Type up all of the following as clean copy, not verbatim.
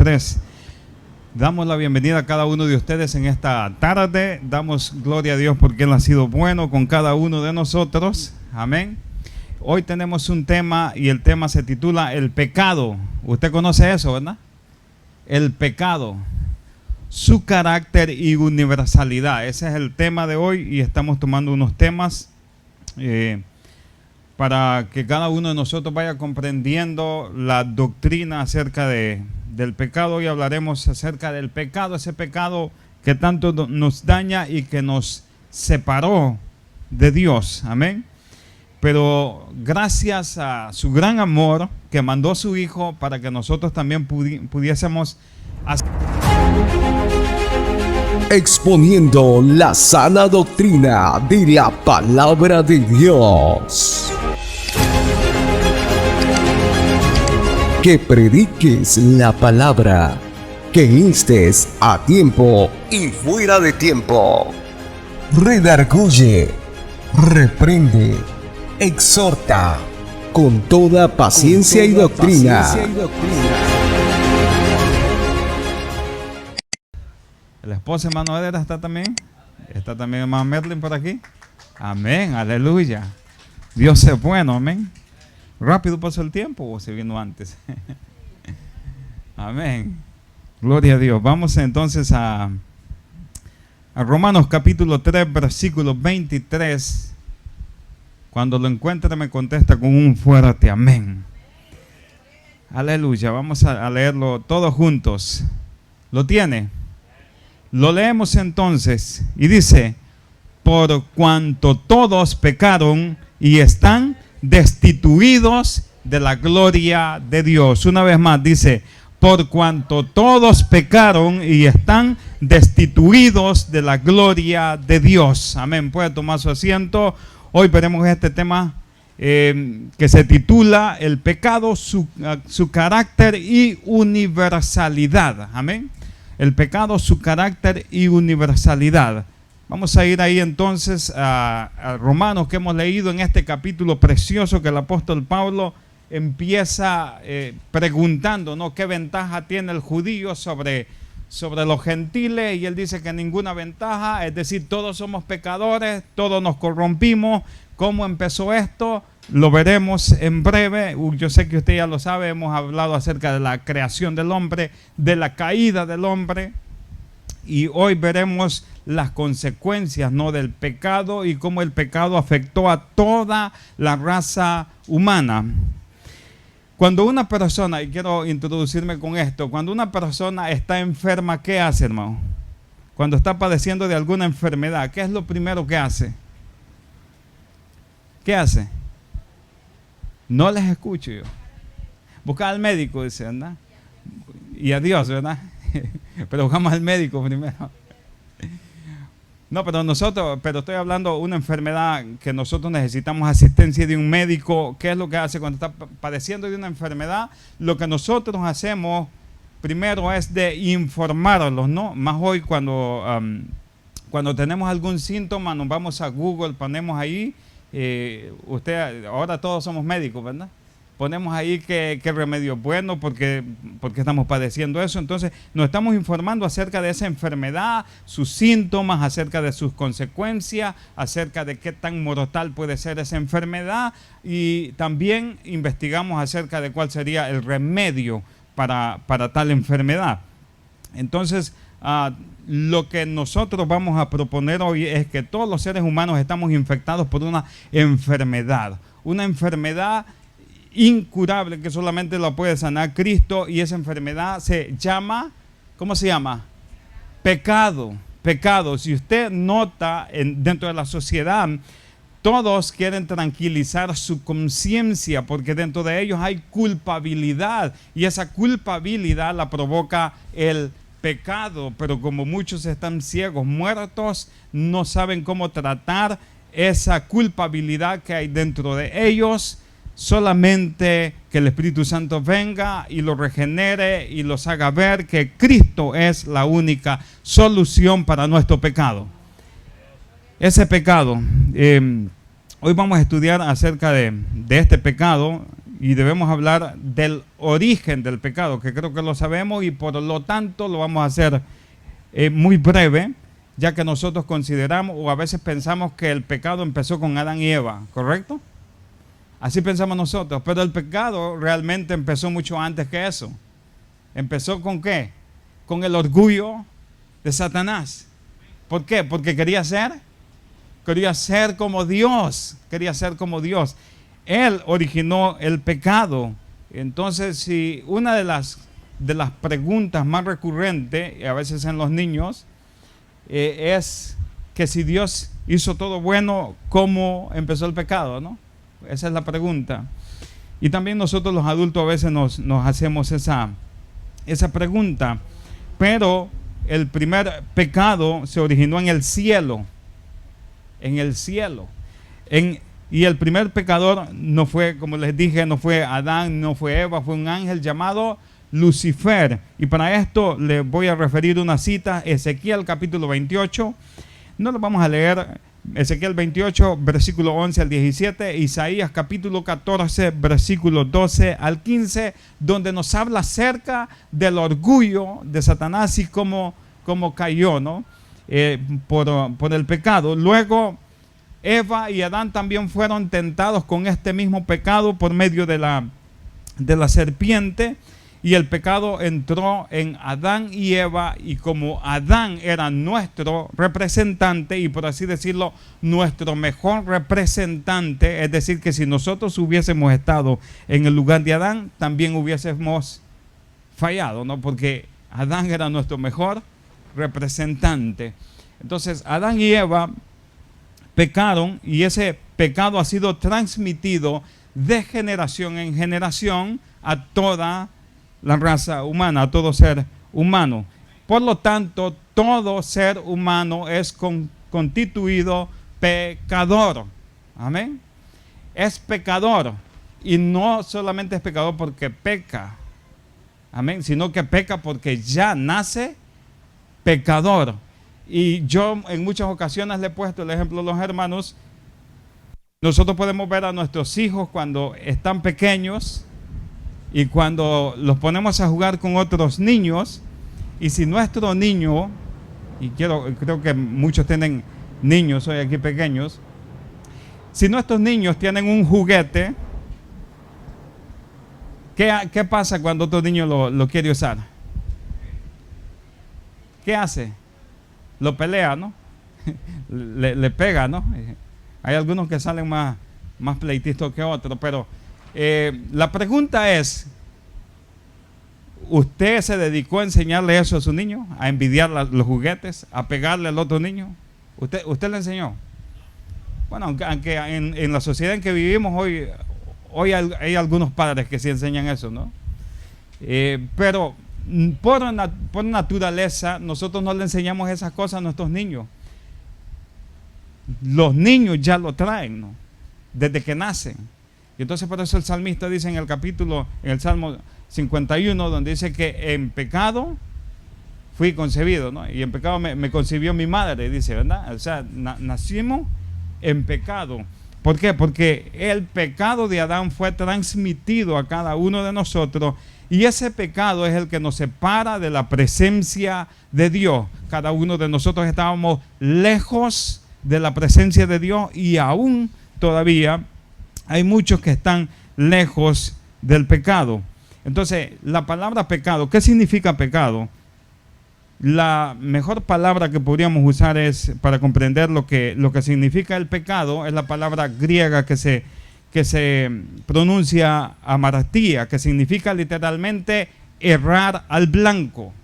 3. Damos la bienvenida a cada uno de ustedes en esta tarde. Damos gloria a Dios porque Él ha sido bueno con cada uno de nosotros. Amén. Hoy tenemos un tema y el tema se titula El pecado. Usted conoce eso, ¿verdad? El pecado, su carácter y universalidad. Ese es el tema de hoy y estamos tomando unos temas para que cada uno de nosotros vaya comprendiendo la doctrina acerca del pecado. Hoy hablaremos acerca del pecado, ese pecado que tanto nos daña y que nos separó de Dios. Amén. Pero gracias a su gran amor que mandó a su Hijo para que nosotros también pudiésemos hacer. Exponiendo la sana doctrina de la palabra de Dios. Que prediques la palabra, que instes a tiempo y fuera de tiempo. Redarguye, reprende, exhorta con toda paciencia y doctrina. El esposo hermano Eder está también hermano Merlin por aquí. Amén, aleluya. Dios es bueno, amén. ¿Rápido pasó el tiempo o se vino antes? Amén. Gloria a Dios. Vamos entonces a Romanos capítulo 3, versículo 23. Cuando lo encuentre me contesta con un fuerte amén. Aleluya. Vamos a leerlo todos juntos. ¿Lo tiene? Lo leemos entonces y dice: por cuanto todos pecaron y están destituidos de la gloria de Dios. Una vez más dice: por cuanto todos pecaron y están destituidos de la gloria de Dios. Amén. Puede tomar su asiento. Hoy veremos este tema que se titula El pecado, su carácter y universalidad. Amén. El pecado, su carácter y universalidad. Vamos a ir ahí entonces a Romanos, que hemos leído en este capítulo precioso que el apóstol Pablo empieza preguntando, ¿no?, qué ventaja tiene el judío sobre los gentiles, y él dice que ninguna ventaja, es decir, todos somos pecadores, todos nos corrompimos. ¿Cómo empezó esto? Lo veremos en breve. Yo sé que usted ya lo sabe, hemos hablado acerca de la creación del hombre, de la caída del hombre, y hoy veremos las consecuencias, ¿no?, del pecado y cómo el pecado afectó a toda la raza humana. Cuando una persona, y quiero introducirme con esto, cuando una persona está enferma, ¿qué hace, hermano? Cuando está padeciendo de alguna enfermedad, ¿qué es lo primero que hace? ¿Qué hace? No les escucho yo. Busca al médico, dice, ¿verdad? Y a Dios, ¿verdad? Pero buscamos al médico primero. No, pero estoy hablando de una enfermedad que nosotros necesitamos asistencia de un médico. ¿Qué es lo que hace cuando está padeciendo de una enfermedad? Lo que nosotros hacemos primero es de informarlos, ¿no? Más hoy cuando tenemos algún síntoma, nos vamos a Google, ponemos ahí, ahora todos somos médicos, ¿verdad? Ponemos ahí qué remedio es bueno porque estamos padeciendo eso. Entonces nos estamos informando acerca de esa enfermedad, sus síntomas, acerca de sus consecuencias, acerca de qué tan mortal puede ser esa enfermedad, y también investigamos acerca de cuál sería el remedio para tal enfermedad. Entonces lo que nosotros vamos a proponer hoy es que todos los seres humanos estamos infectados por una enfermedad incurable que solamente la puede sanar Cristo, y esa enfermedad se llama, ¿cómo se llama? Pecado. Si usted nota dentro de la sociedad, todos quieren tranquilizar su conciencia porque dentro de ellos hay culpabilidad, y esa culpabilidad la provoca el pecado. Pero como muchos están ciegos, muertos, no saben cómo tratar esa culpabilidad que hay dentro de ellos. Solamente que el Espíritu Santo venga y los regenere y los haga ver que Cristo es la única solución para nuestro pecado. Ese pecado, hoy vamos a estudiar acerca de este pecado, y debemos hablar del origen del pecado, que creo que lo sabemos y por lo tanto lo vamos a hacer muy breve, ya que nosotros consideramos o a veces pensamos que el pecado empezó con Adán y Eva, ¿correcto? Así pensamos nosotros, pero el pecado realmente empezó mucho antes que eso. ¿Empezó con qué? Con el orgullo de Satanás. ¿Por qué? Porque quería ser como Dios, quería ser como Dios. Él originó el pecado. Entonces, si una de las preguntas más recurrentes, a veces en los niños, es que si Dios hizo todo bueno, ¿cómo empezó el pecado? ¿No? Esa es la pregunta. Y también nosotros los adultos a veces nos hacemos esa pregunta. Pero el primer pecado se originó en el cielo. En el cielo. Y el primer pecador no fue, como les dije, no fue Adán, no fue Eva, fue un ángel llamado Lucifer. Y para esto les voy a referir una cita, Ezequiel capítulo 28. No lo vamos a leer, Ezequiel 28, versículo 11 al 17, Isaías capítulo 14, versículo 12 al 15, donde nos habla acerca del orgullo de Satanás y cómo cayó, ¿no? Por el pecado. Luego Eva y Adán también fueron tentados con este mismo pecado por medio de la serpiente, y el pecado entró en Adán y Eva, y como Adán era nuestro representante y, por así decirlo, nuestro mejor representante, es decir, que si nosotros hubiésemos estado en el lugar de Adán, también hubiésemos fallado, ¿no? Porque Adán era nuestro mejor representante. Entonces Adán y Eva pecaron, y ese pecado ha sido transmitido de generación en generación a toda la raza humana, a todo ser humano. Por lo tanto, todo ser humano es constituido pecador. Amén. Es pecador, y no solamente es pecador porque peca, amén, sino que peca porque ya nace pecador. Y yo en muchas ocasiones le he puesto el ejemplo a los hermanos. Nosotros podemos ver a nuestros hijos cuando están pequeños y cuando los ponemos a jugar con otros niños, y si nuestro niño, y creo que muchos tienen niños hoy aquí pequeños, si nuestros niños tienen un juguete, ¿qué pasa cuando otro niño lo quiere usar? ¿Qué hace? Lo pelea, ¿no? le pega, ¿no? Hay algunos que salen más pleitistas que otros, pero la pregunta es, ¿usted se dedicó a enseñarle eso a su niño? ¿A envidiar los juguetes? ¿A pegarle al otro niño? ¿Usted le enseñó? Bueno, aunque en la sociedad en que vivimos hoy hay algunos padres que sí enseñan eso, ¿no? Pero por naturaleza nosotros no le enseñamos esas cosas a nuestros niños. Los niños ya lo traen, ¿no? Desde que nacen. Y entonces por eso el salmista dice en el Salmo 51, donde dice que en pecado fui concebido, ¿no? Y en pecado me concibió mi madre, dice, ¿verdad? O sea, nacimos en pecado. ¿Por qué? Porque el pecado de Adán fue transmitido a cada uno de nosotros, y ese pecado es el que nos separa de la presencia de Dios. Cada uno de nosotros estábamos lejos de la presencia de Dios, y aún todavía hay muchos que están lejos del pecado. Entonces, la palabra pecado, ¿qué significa pecado? La mejor palabra que podríamos usar es, para comprender lo que significa el pecado, es la palabra griega que se pronuncia amartía, que significa literalmente errar al blanco.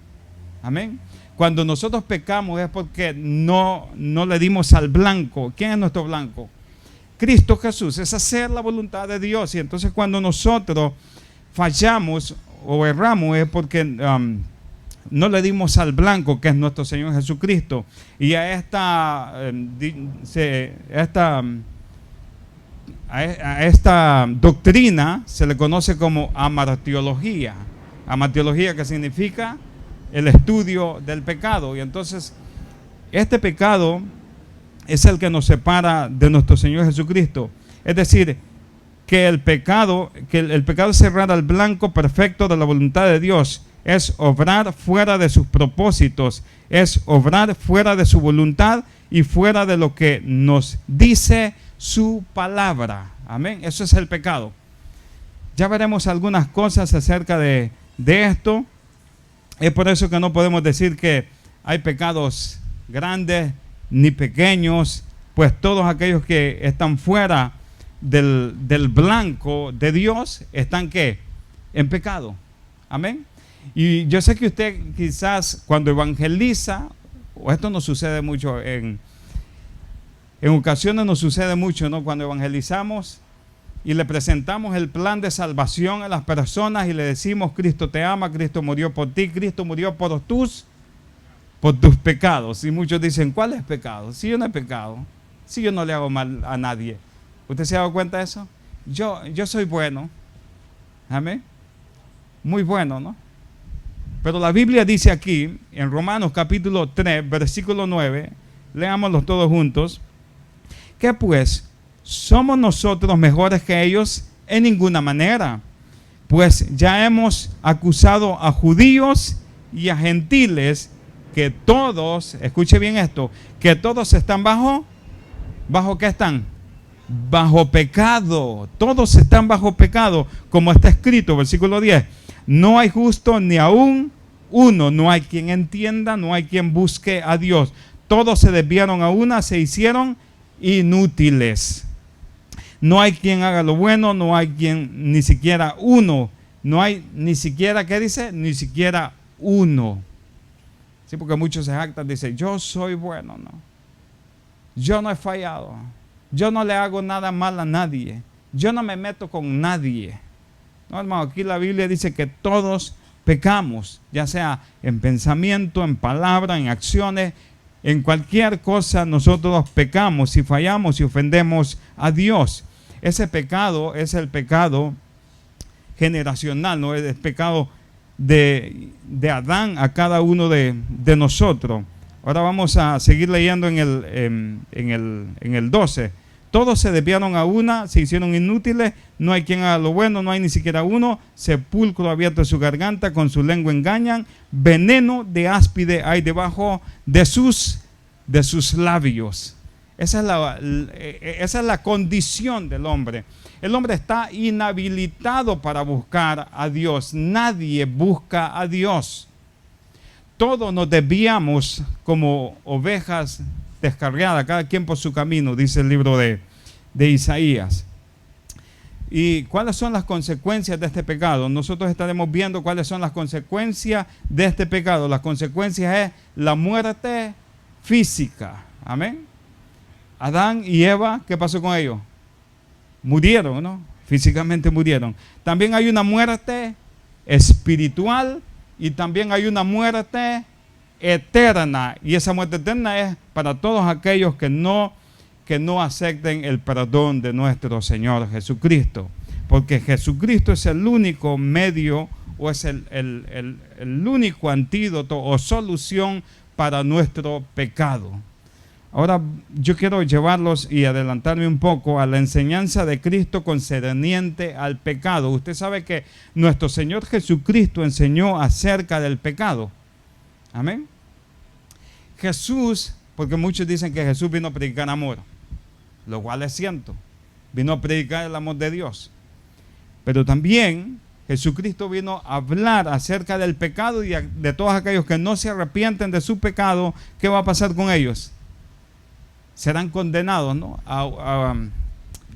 Amén. Cuando nosotros pecamos es porque no le dimos al blanco. ¿Quién es nuestro blanco? Cristo Jesús. Es hacer la voluntad de Dios. Y entonces cuando nosotros fallamos o erramos es porque no le dimos al blanco, que es nuestro Señor Jesucristo. Y a esta doctrina se le conoce como amartiología. Amartiología, que significa el estudio del pecado. Y entonces este pecado es el que nos separa de nuestro Señor Jesucristo. Es decir, que el pecado es cerrar al blanco perfecto de la voluntad de Dios, es obrar fuera de sus propósitos, es obrar fuera de su voluntad y fuera de lo que nos dice su palabra. Amén. Eso es el pecado. Ya veremos algunas cosas acerca de esto. Es por eso que no podemos decir que hay pecados grandes ni pequeños, pues todos aquellos que están fuera del blanco de Dios están ¿qué? En pecado. Amén. Y yo sé que usted quizás cuando evangeliza, o esto nos sucede mucho, en ocasiones nos sucede mucho, ¿no? Cuando evangelizamos y le presentamos el plan de salvación a las personas y le decimos: Cristo te ama, Cristo murió por ti, Cristo murió por tus pecados. Y muchos dicen: ¿cuál es pecado? Si yo no he pecado, si yo no le hago mal a nadie. ¿Usted se ha dado cuenta de eso? Yo soy bueno. Amén. Muy bueno, ¿no? Pero la Biblia dice aquí, en Romanos capítulo 3, versículo 9, leámoslos todos juntos, que pues, ¿somos nosotros mejores que ellos? En ninguna manera. Pues ya hemos acusado a judíos y a gentiles que todos, escuche bien esto, que todos están ¿bajo qué están? Bajo pecado. Todos están bajo pecado, como está escrito, versículo 10. No hay justo ni aún uno, no hay quien entienda, no hay quien busque a Dios. Todos se desviaron a una, se hicieron inútiles. No hay quien haga lo bueno, no hay quien, ni siquiera uno. No hay ni siquiera, ¿qué dice? Ni siquiera uno. Sí, porque muchos se jactan, dicen: yo soy bueno, no. Yo no he fallado. Yo no le hago nada mal a nadie. Yo no me meto con nadie. No, hermano, aquí la Biblia dice que todos pecamos, ya sea en pensamiento, en palabra, en acciones, en cualquier cosa nosotros pecamos y fallamos y ofendemos a Dios. Ese pecado es el pecado generacional, no es el pecado de Adán a cada uno de nosotros. Ahora vamos a seguir leyendo en el 12. Todos se desviaron a una, se hicieron inútiles, no hay quien haga lo bueno, no hay ni siquiera uno. Sepulcro abierto en su garganta, con su lengua engañan. Veneno de áspide hay debajo de sus labios. Esa es la condición del hombre. El hombre está inhabilitado para buscar a Dios. Nadie busca a Dios. Todos nos desviamos como ovejas descarriadas, cada quien por su camino, dice el libro de Isaías. ¿Y cuáles son las consecuencias de este pecado? Nosotros estaremos viendo cuáles son las consecuencias de este pecado. Las consecuencias es la muerte física. Amén. Adán y Eva, ¿qué pasó con ellos? Murieron, ¿no? Físicamente murieron. También hay una muerte espiritual y también hay una muerte eterna. Y esa muerte eterna es para todos aquellos que no acepten el perdón de nuestro Señor Jesucristo. Porque Jesucristo es el único medio o es el único antídoto o solución para nuestro pecado. Ahora yo quiero llevarlos y adelantarme un poco a la enseñanza de Cristo concerniente al pecado. Usted sabe que nuestro Señor Jesucristo enseñó acerca del pecado. Amén. Jesús, porque muchos dicen que Jesús vino a predicar amor, lo cual es cierto. Vino a predicar el amor de Dios. Pero también Jesucristo vino a hablar acerca del pecado y de todos aquellos que no se arrepienten de su pecado. ¿Qué va a pasar con ellos? Serán condenados, ¿no?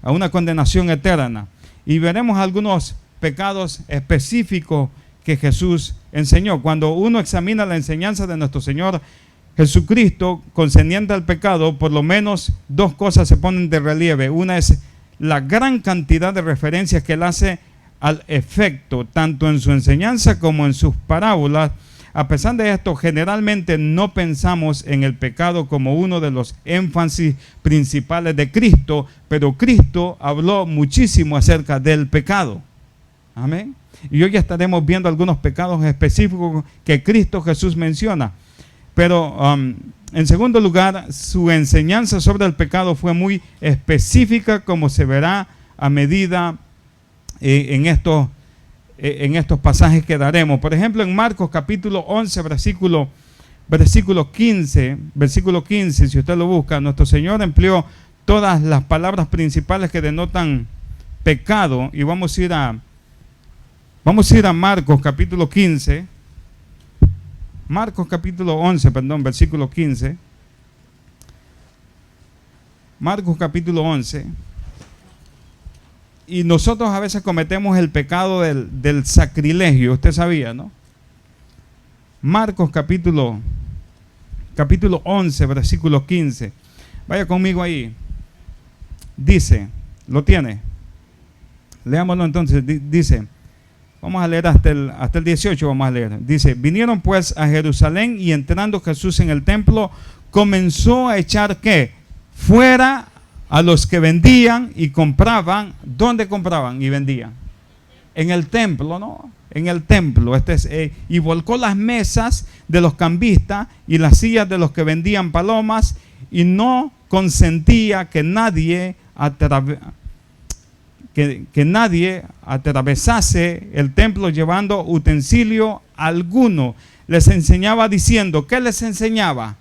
a una condenación eterna. Y veremos algunos pecados específicos que Jesús enseñó. Cuando uno examina la enseñanza de nuestro Señor Jesucristo concerniente al pecado, por lo menos dos cosas se ponen de relieve. Una es la gran cantidad de referencias que Él hace al efecto, tanto en su enseñanza como en sus parábolas. A pesar de esto, generalmente no pensamos en el pecado como uno de los énfasis principales de Cristo, pero Cristo habló muchísimo acerca del pecado. Amén. Y hoy estaremos viendo algunos pecados específicos que Cristo Jesús menciona. Pero en segundo lugar, su enseñanza sobre el pecado fue muy específica, como se verá a medida en estos pasajes que daremos. Por ejemplo, en Marcos capítulo 11, versículo 15, si usted lo busca, nuestro Señor empleó todas las palabras principales que denotan pecado, y vamos a ir a Marcos capítulo 15, Marcos capítulo 11, versículo 15. Marcos capítulo 11. Y nosotros a veces cometemos el pecado del sacrilegio, usted sabía, ¿no? Marcos capítulo 11, versículo 15. Vaya conmigo ahí. Dice, ¿lo tiene? Leámoslo entonces. Dice, vamos a leer hasta el 18, vamos a leer. Dice, vinieron pues a Jerusalén, y entrando Jesús en el templo, comenzó a echar, ¿qué? Fuera a los que vendían y compraban. ¿Dónde compraban y vendían? En el templo, ¿no? En el templo. Y volcó las mesas de los cambistas y las sillas de los que vendían palomas, y no consentía que nadie atravesase el templo llevando utensilio alguno. Les enseñaba diciendo, ¿qué les enseñaba?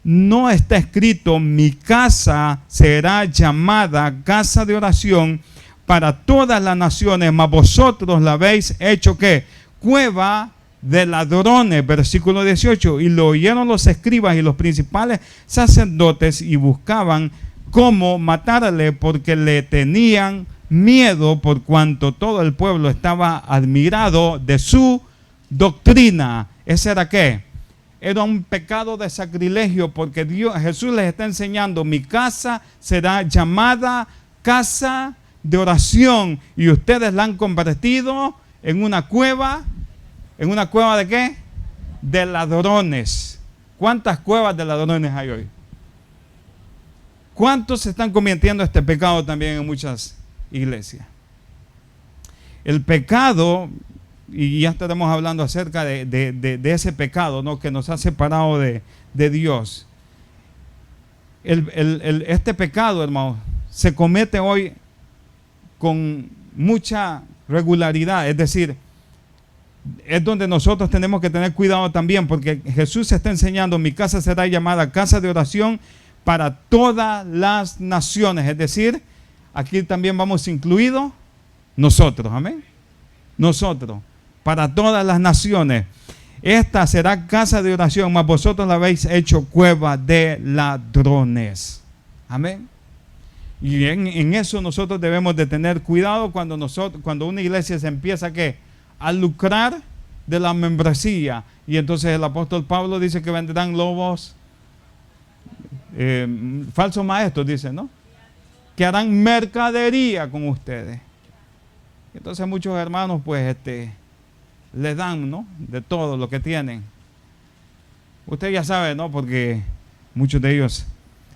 No está escrito, mi casa será llamada casa de oración para todas las naciones, mas vosotros la habéis hecho, ¿qué? Cueva de ladrones. Versículo 18. Y lo oyeron los escribas y los principales sacerdotes, y buscaban cómo matarle, porque le tenían miedo, por cuanto todo el pueblo estaba admirado de su doctrina. ¿Ese era qué? Era un pecado de sacrilegio, porque Jesús les está enseñando, mi casa será llamada casa de oración, y ustedes la han convertido en una cueva. ¿En una cueva de qué? De ladrones. ¿Cuántas cuevas de ladrones hay hoy? ¿Cuántos se están cometiendo este pecado también en muchas iglesias? El pecado, y ya estaremos hablando acerca de ese pecado, ¿no?, que nos ha separado de Dios. Este pecado, hermano, se comete hoy con mucha regularidad. Es decir, es donde nosotros tenemos que tener cuidado también, porque Jesús está enseñando, mi casa será llamada casa de oración para todas las naciones. Es decir, aquí también vamos incluidos nosotros, amén. Nosotros, para todas las naciones. Esta será casa de oración, mas vosotros la habéis hecho cueva de ladrones. Amén. Y en eso nosotros debemos de tener cuidado cuando una iglesia se empieza a lucrar de la membresía. Y entonces el apóstol Pablo dice que vendrán lobos, falsos maestros, dice, ¿no?, que harán mercadería con ustedes. Entonces muchos hermanos pues les dan, ¿no?, de todo lo que tienen. Usted ya sabe, ¿no?, porque muchos de ellos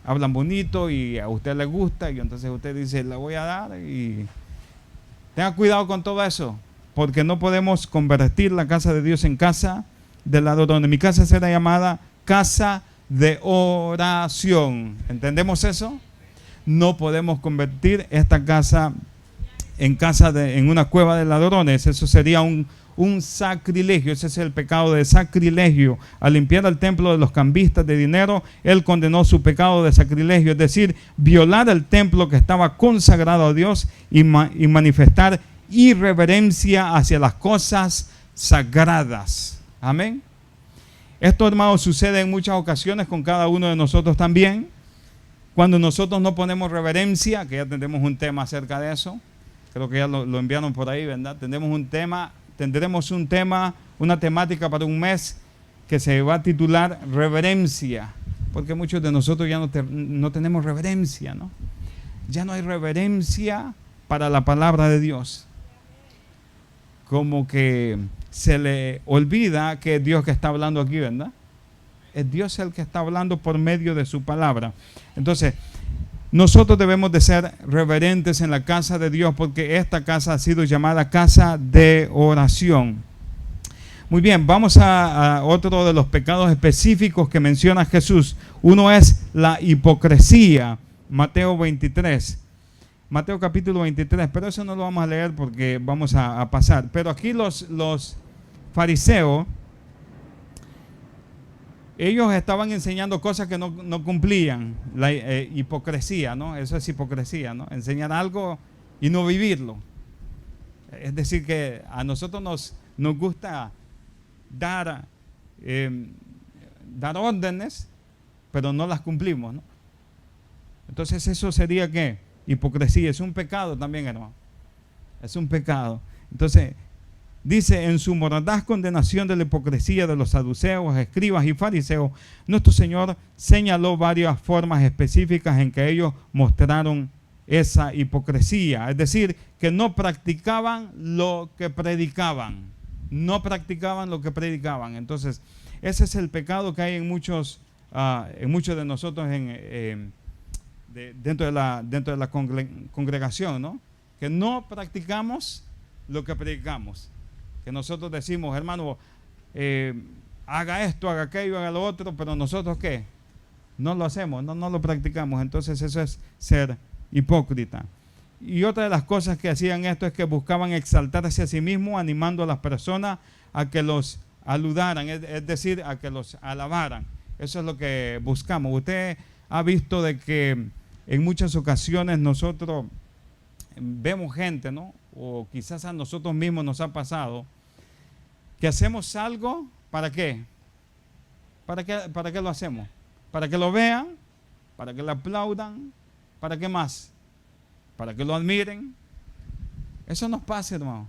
hablan bonito y a usted le gusta, y entonces usted dice, le voy a dar. Y tenga cuidado con todo eso, porque no podemos convertir la casa de Dios en casa de ladrones. Mi casa será llamada casa de oración. ¿Entendemos eso? No podemos convertir esta casa en una cueva de ladrones. Eso sería un sacrilegio. Ese es el pecado de sacrilegio. Al limpiar el templo de los cambistas de dinero, él condenó su pecado de sacrilegio, es decir, violar el templo que estaba consagrado a Dios y manifestar irreverencia hacia las cosas sagradas. Amén. Esto, hermanos, sucede en muchas ocasiones con cada uno de nosotros también. Cuando nosotros no ponemos reverencia, que ya tendremos un tema acerca de eso, creo que ya lo enviaron por ahí, ¿verdad? Tendremos un tema, una temática para un mes que se va a titular reverencia, porque muchos de nosotros ya no tenemos reverencia, ¿no? Ya no hay reverencia para la palabra de Dios. Como que se le olvida que es Dios que está hablando aquí, ¿verdad? Es Dios el que está hablando por medio de su palabra. Entonces, nosotros debemos de ser reverentes en la casa de Dios, porque esta casa ha sido llamada casa de oración. Muy bien, vamos a otro de los pecados específicos que menciona Jesús. Uno es la hipocresía. Mateo 23. Mateo capítulo 23, pero eso no lo vamos a leer porque vamos a pasar. Pero aquí los fariseos, ellos estaban enseñando cosas que no cumplían, la hipocresía, ¿no? Eso es hipocresía, ¿no? Enseñar algo y no vivirlo. Es decir, que a nosotros nos gusta dar órdenes, pero no las cumplimos, ¿no? Entonces eso sería ¿qué? Hipocresía. Es un pecado también, hermano. Es un pecado. Entonces dice: en su mordaz condenación de la hipocresía de los saduceos, escribas y fariseos, nuestro Señor señaló varias formas específicas en que ellos mostraron esa hipocresía. Es decir, que no practicaban lo que predicaban. No practicaban lo que predicaban. Entonces, ese es el pecado que hay en muchos de nosotros dentro de la congregación, ¿no? Que no practicamos lo que predicamos. Que nosotros decimos: hermano, haga esto, haga aquello, haga lo otro, pero nosotros ¿qué? No lo hacemos, no lo practicamos. Entonces eso es ser hipócrita. Y otra de las cosas que hacían esto es que buscaban exaltarse a sí mismos, animando a las personas a que los aludaran, es decir, a que los alabaran. Eso es lo que buscamos. Usted ha visto de que en muchas ocasiones nosotros vemos gente, ¿no? O quizás a nosotros mismos nos ha pasado que hacemos algo, ¿para qué? ¿Para qué lo hacemos? ¿Para que lo vean? ¿Para que lo aplaudan? ¿Para qué más? ¿Para que lo admiren? Eso nos pasa, hermano.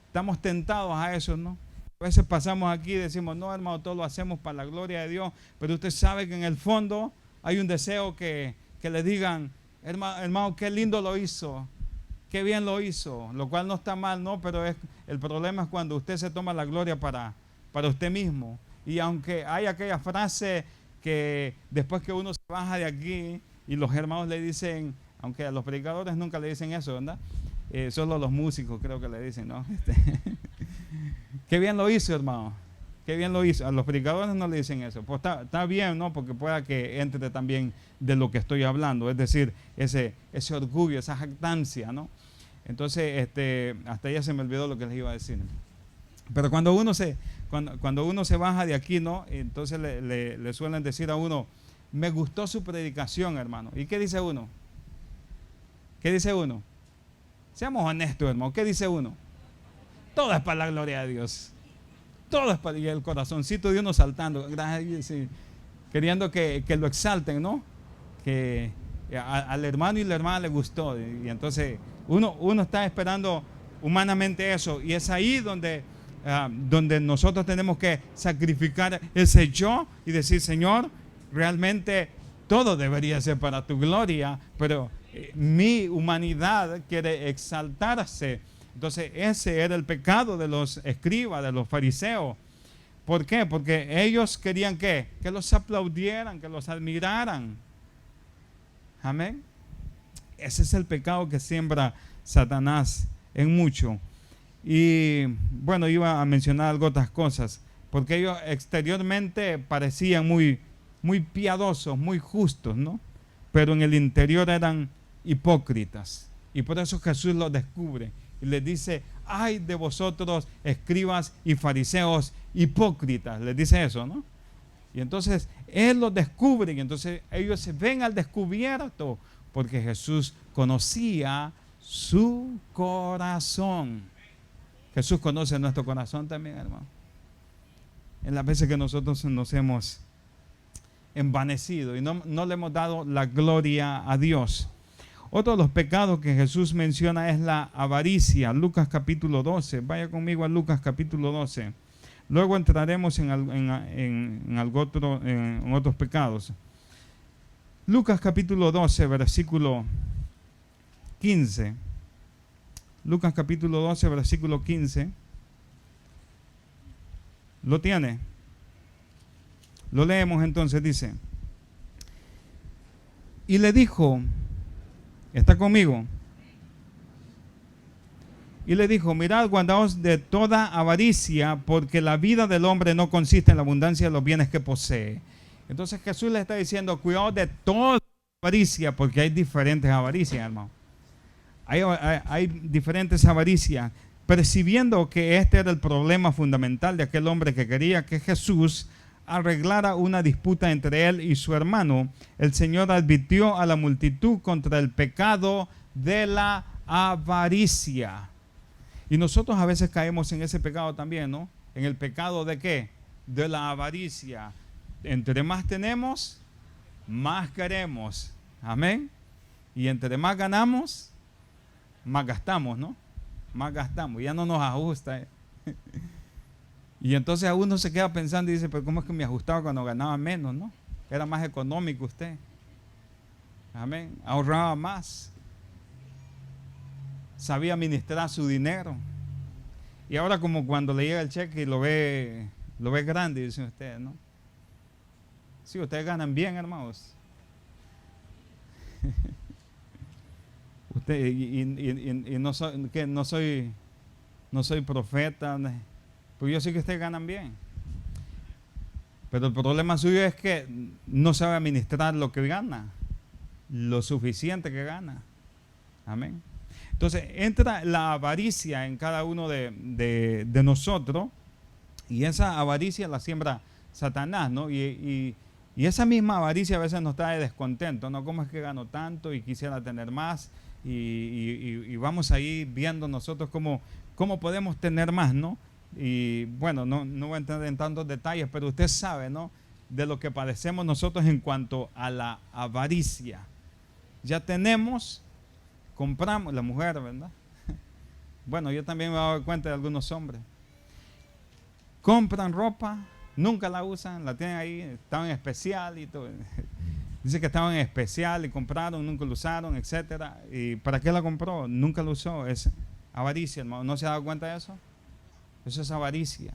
Estamos tentados a eso, ¿no? A veces pasamos aquí y decimos: no, hermano, todo lo hacemos para la gloria de Dios, pero usted sabe que en el fondo hay un deseo que le digan: hermano, qué lindo lo hizo, qué bien lo hizo, lo cual no está mal, ¿no? Pero el problema es cuando usted se toma la gloria para usted mismo. Y aunque hay aquella frase que después que uno se baja de aquí y los hermanos le dicen, aunque a los predicadores nunca le dicen eso, ¿verdad? Solo los músicos creo que le dicen, ¿no? Qué bien lo hizo, hermano. Qué bien lo hizo. A los predicadores no le dicen eso. Pues está bien, ¿no? Porque pueda que entre también de lo que estoy hablando. Es decir, ese orgullo, esa jactancia, ¿no? Entonces, hasta ya se me olvidó lo que les iba a decir. Pero cuando uno se baja de aquí, ¿no? Entonces le suelen decir a uno: me gustó su predicación, hermano. ¿Y qué dice uno? ¿Qué dice uno? Seamos honestos, hermano. ¿Qué dice uno? Todo es para la gloria de Dios. Todo es para el corazoncito de uno saltando, sí, queriendo que lo exalten, ¿no? Que al hermano y la hermana le gustó. Y entonces uno está esperando humanamente eso. Y es ahí donde nosotros tenemos que sacrificar ese yo y decir: Señor, realmente todo debería ser para tu gloria, pero mi humanidad quiere exaltarse. Entonces ese era el pecado de los escribas, de los fariseos. ¿Por qué? Porque ellos querían ¿qué? Que los aplaudieran, que los admiraran. Amén. Ese es el pecado que siembra Satanás en mucho. Y bueno, iba a mencionar otras cosas, porque ellos exteriormente parecían muy piadosos, muy justos, ¿no? Pero en el interior eran hipócritas. Y por eso Jesús los descubre y les dice: ay de vosotros, escribas y fariseos hipócritas. Les dice eso, ¿no? Y entonces Él los descubre y entonces ellos se ven al descubierto, porque Jesús conocía su corazón. Jesús conoce nuestro corazón también, hermano. En las veces que nosotros nos hemos envanecido y no le hemos dado la gloria a Dios. Otro de los pecados que Jesús menciona es la avaricia. Lucas capítulo 12. Vaya conmigo a Lucas capítulo 12. Luego entraremos en otros pecados. Lucas capítulo 12, versículo 15. Lucas capítulo 12, versículo 15. ¿Lo tiene? Lo leemos entonces, dice: y le dijo, ¿está conmigo? Y le dijo: mirad, guardaos de toda avaricia, porque la vida del hombre no consiste en la abundancia de los bienes que posee. Entonces Jesús le está diciendo: cuidado de toda avaricia, porque hay diferentes avaricias, hermano. Hay diferentes avaricias, percibiendo que este era el problema fundamental de aquel hombre que quería que Jesús arreglara una disputa entre él y su hermano. El Señor advirtió a la multitud contra el pecado de la avaricia. Y nosotros a veces caemos en ese pecado también, ¿no? En el pecado de ¿qué? De la avaricia. Entre más tenemos, más queremos. Amén. Y entre más ganamos, más gastamos, ¿no? Más gastamos. Ya no nos ajusta. Y entonces a uno se queda pensando y dice, pero ¿cómo es que me ajustaba cuando ganaba menos, no? Era más económico usted. Amén. Ahorraba más. Sabía administrar su dinero. Y ahora como cuando le llega el cheque y lo ve grande, dicen ustedes, ¿no? Sí, ustedes ganan bien, hermanos. Usted, y no soy, que no soy profeta, pues yo sé que ustedes ganan bien. Pero el problema suyo es que no sabe administrar lo que gana, lo suficiente que gana. Amén. Entonces entra la avaricia en cada uno de nosotros, y esa avaricia la siembra Satanás, ¿no? Y esa misma avaricia a veces nos trae descontento, ¿no? ¿Cómo es que gano tanto y quisiera tener más? Y vamos ahí viendo nosotros cómo podemos tener más, ¿no? Y bueno, no voy a entrar en tantos detalles, pero usted sabe, ¿no? De lo que padecemos nosotros en cuanto a la avaricia. Ya tenemos, compramos, la mujer, ¿verdad? Bueno, yo también me he dado cuenta de algunos hombres. Compran ropa, nunca la usan, la tienen ahí, estaban en especial y todo. Dice que estaban en especial y compraron, nunca lo usaron, etcétera. ¿Y para qué la compró? Nunca lo usó. Es avaricia, hermano. ¿No se ha dado cuenta de eso? Eso es avaricia.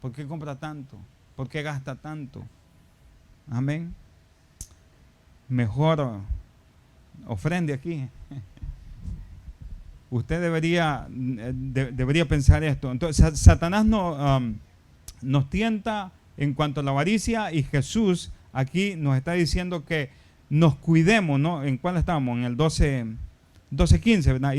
¿Por qué compra tanto? ¿Por qué gasta tanto? Amén. Mejor ofrende aquí. Usted debería pensar esto. Entonces, Satanás nos tienta en cuanto a la avaricia, y Jesús aquí nos está diciendo que nos cuidemos, ¿no? ¿En cuál estamos? En el 12:15, ¿verdad?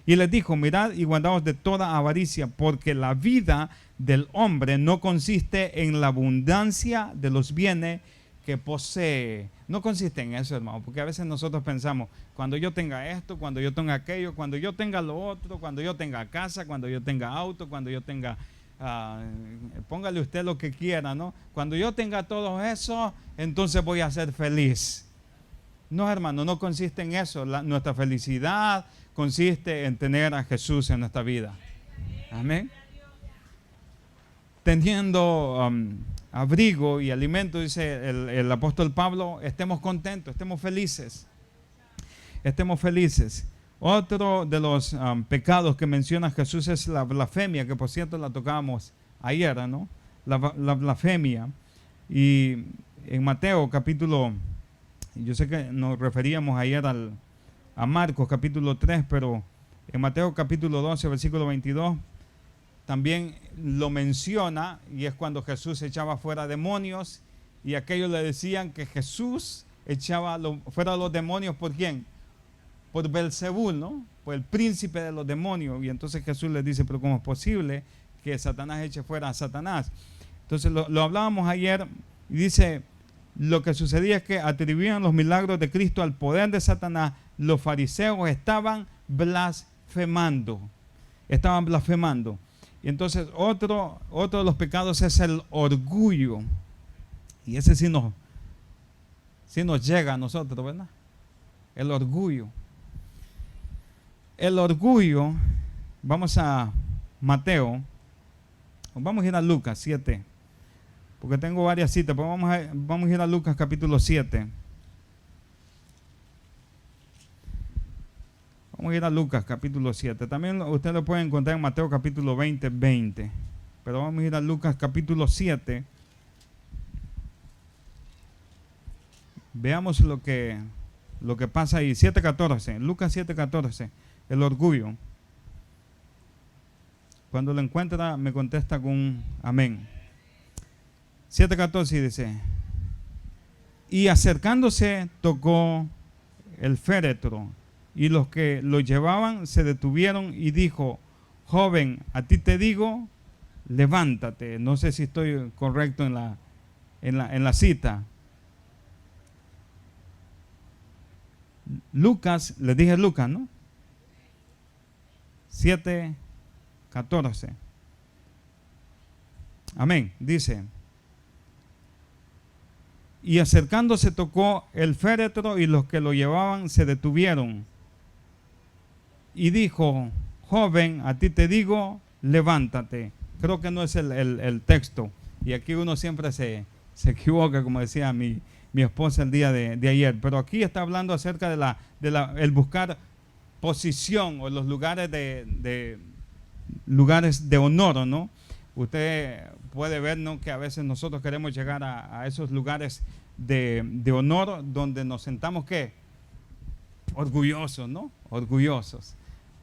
Y les dijo, mirad y guardaos de toda avaricia, porque la vida del hombre no consiste en la abundancia de los bienes que posee. No consiste en eso, hermano, porque a veces nosotros pensamos, cuando yo tenga esto, cuando yo tenga aquello, cuando yo tenga lo otro, cuando yo tenga casa, cuando yo tenga auto, cuando yo tenga, póngale usted lo que quiera, ¿no? Cuando yo tenga todo eso, entonces voy a ser feliz. No, hermano, no consiste en eso. Nuestra felicidad consiste en tener a Jesús en nuestra vida. Amén. Teniendo abrigo y alimento, dice el apóstol Pablo, estemos contentos, estemos felices. Estemos felices. Otro de los pecados que menciona Jesús es la blasfemia, que por cierto la tocábamos ayer, ¿no? La blasfemia. Y en Mateo capítulo, yo sé que nos referíamos ayer a Marcos capítulo 3, pero en Mateo capítulo 12, versículo 22, también lo menciona, y es cuando Jesús echaba fuera demonios, y aquellos le decían que Jesús echaba fuera los demonios, ¿por quién? Por Belzebul, ¿no? Por el príncipe de los demonios. Y entonces Jesús les dice, pero ¿cómo es posible que Satanás eche fuera a Satanás? Entonces lo hablábamos ayer, y dice, lo que sucedía es que atribuían los milagros de Cristo al poder de Satanás. Los fariseos estaban blasfemando. Y entonces otro de los pecados es el orgullo. Y ese sí nos llega a nosotros, ¿verdad? El orgullo. El orgullo, vamos a Mateo, vamos a ir a Lucas 7, porque tengo varias citas, pero vamos a ir a Lucas capítulo 7. Vamos a ir a Lucas capítulo 7. También usted lo puede encontrar en Mateo capítulo 20. Pero vamos a ir a Lucas capítulo 7. Veamos lo que pasa ahí. 7:14. Lucas 7:14. El orgullo. Cuando lo encuentra, me contesta con un amén. 7:14 dice: y acercándose tocó el féretro y los que lo llevaban se detuvieron y dijo, joven, a ti te digo, levántate. No sé si estoy correcto en la cita. Lucas, les dije Lucas, ¿no? 7:14. Amén. Dice, y acercándose tocó el féretro y los que lo llevaban se detuvieron. Y dijo, joven, a ti te digo, levántate. Creo que no es el texto. Y aquí uno siempre se equivoca, como decía mi esposa el día de ayer. Pero aquí está hablando acerca de el buscar posición o los lugares lugares de honor, ¿no? Usted puede ver, ¿no?, que a veces nosotros queremos llegar a esos lugares de honor donde nos sentamos, ¿qué? Orgullosos, ¿no? Orgullosos.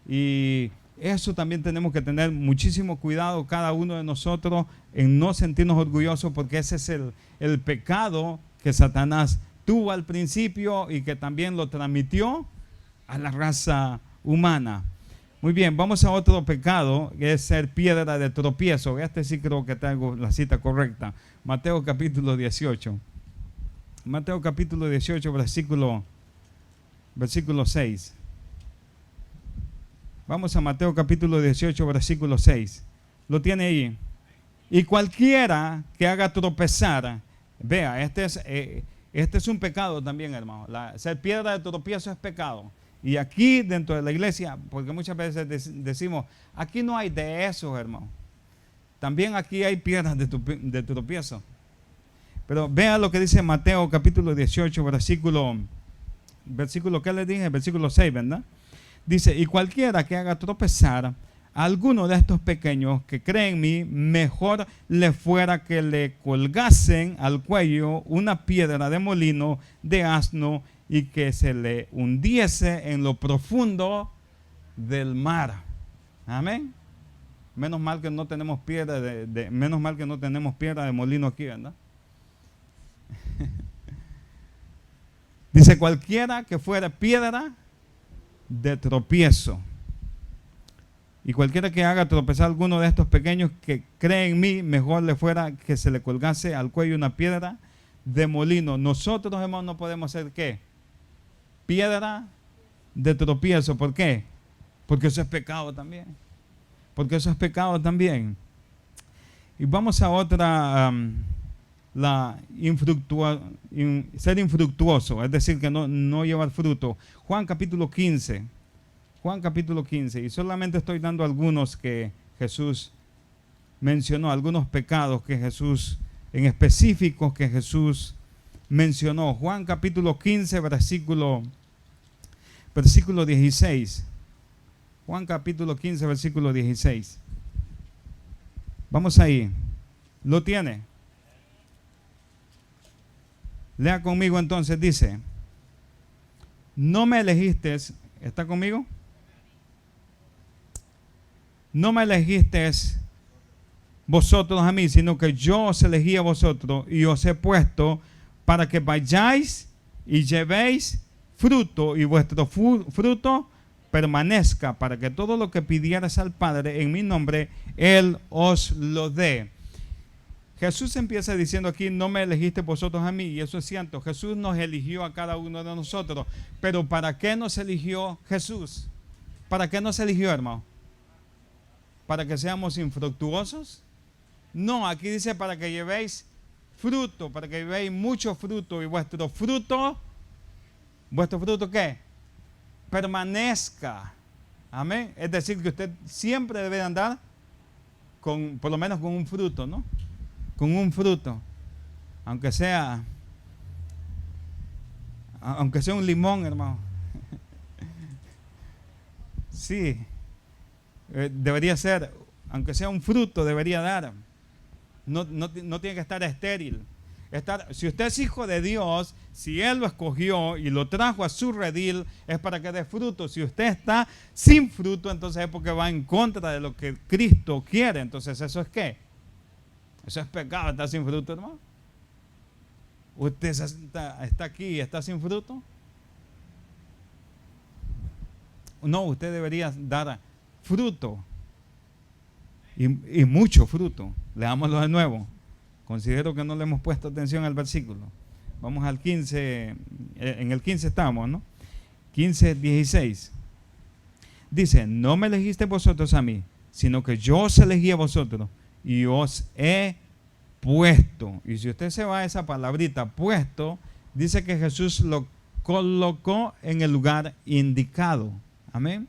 Y eso también tenemos que tener muchísimo cuidado cada uno de nosotros en no sentirnos orgullosos, porque ese es el pecado que Satanás tuvo al principio y que también lo transmitió a la raza humana. Muy bien, vamos a otro pecado, que es ser piedra de tropiezo. Este sí creo que tengo la cita correcta. Mateo capítulo 18. Mateo capítulo 18, versículo 6. Vamos a Mateo capítulo 18, versículo 6. Lo tiene ahí. Y cualquiera que haga tropezar, vea, este es un pecado también, hermano. Ser piedra de tropiezo es pecado. Y aquí dentro de la iglesia, porque muchas veces decimos, aquí no hay de eso, hermano. También aquí hay piedras de tropiezo. Pero vea lo que dice Mateo capítulo 18, versículo, ¿qué le dije? Versículo 6, ¿verdad? Dice, y cualquiera que haga tropezar a alguno de estos pequeños que creen en mí, mejor le fuera que le colgasen al cuello una piedra de molino de asno y que se le hundiese en lo profundo del mar. Amén. Menos mal que no tenemos piedra menos mal que no tenemos piedra de molino aquí, ¿verdad? Dice, cualquiera que fuera piedra de tropiezo. Y cualquiera que haga tropezar a alguno de estos pequeños que creen en mí, mejor le fuera que se le colgase al cuello una piedra de molino. Nosotros, hermanos, no podemos ser, ¿qué? Piedra de tropiezo. ¿Por qué? Porque eso es pecado también. Porque eso es pecado también. Y vamos a otra, ser infructuoso, es decir, que no llevar fruto. Juan capítulo 15. Juan capítulo 15. Y solamente estoy dando algunos que Jesús mencionó, algunos pecados que Jesús, en específico, que Jesús mencionó. Juan capítulo 15, versículo 16. Juan capítulo 15, versículo 16. Vamos ahí. ¿Lo tiene? Lea conmigo entonces, dice, no me elegiste, ¿está conmigo? No me elegiste vosotros a mí, sino que yo os elegí a vosotros y os he puesto para que vayáis y llevéis fruto y vuestro fruto permanezca, para que todo lo que pidieras al Padre en mi nombre, Él os lo dé. Jesús empieza diciendo aquí, no me elegiste vosotros a mí, y eso es cierto. Jesús nos eligió a cada uno de nosotros. Pero ¿para qué nos eligió Jesús? ¿Para qué nos eligió, hermano? ¿Para que seamos infructuosos? No, aquí dice para que llevéis fruto, para que llevéis mucho fruto, y vuestro fruto ¿qué? Permanezca. Amén. Es decir, que usted siempre debe andar por lo menos con un fruto, ¿no? Con un fruto, aunque sea un limón, hermano. Sí, debería ser, aunque sea un fruto, debería dar. No tiene que estar estéril. Si usted es hijo de Dios, si Él lo escogió y lo trajo a su redil, es para que dé fruto. Si usted está sin fruto, entonces es porque va en contra de lo que Cristo quiere. Entonces, ¿eso es qué? Eso es pecado, estar sin fruto, hermano. Usted está aquí y está sin fruto. No, usted debería dar fruto. Y mucho fruto. Leámoslo de nuevo. Considero que no le hemos puesto atención al versículo. Vamos al 15. En el 15 estamos, ¿no? 15, 16. Dice, no me elegiste vosotros a mí, sino que yo os elegí a vosotros y os he puesto. Y si usted se va a esa palabrita puesto, dice que Jesús lo colocó en el lugar indicado. Amén.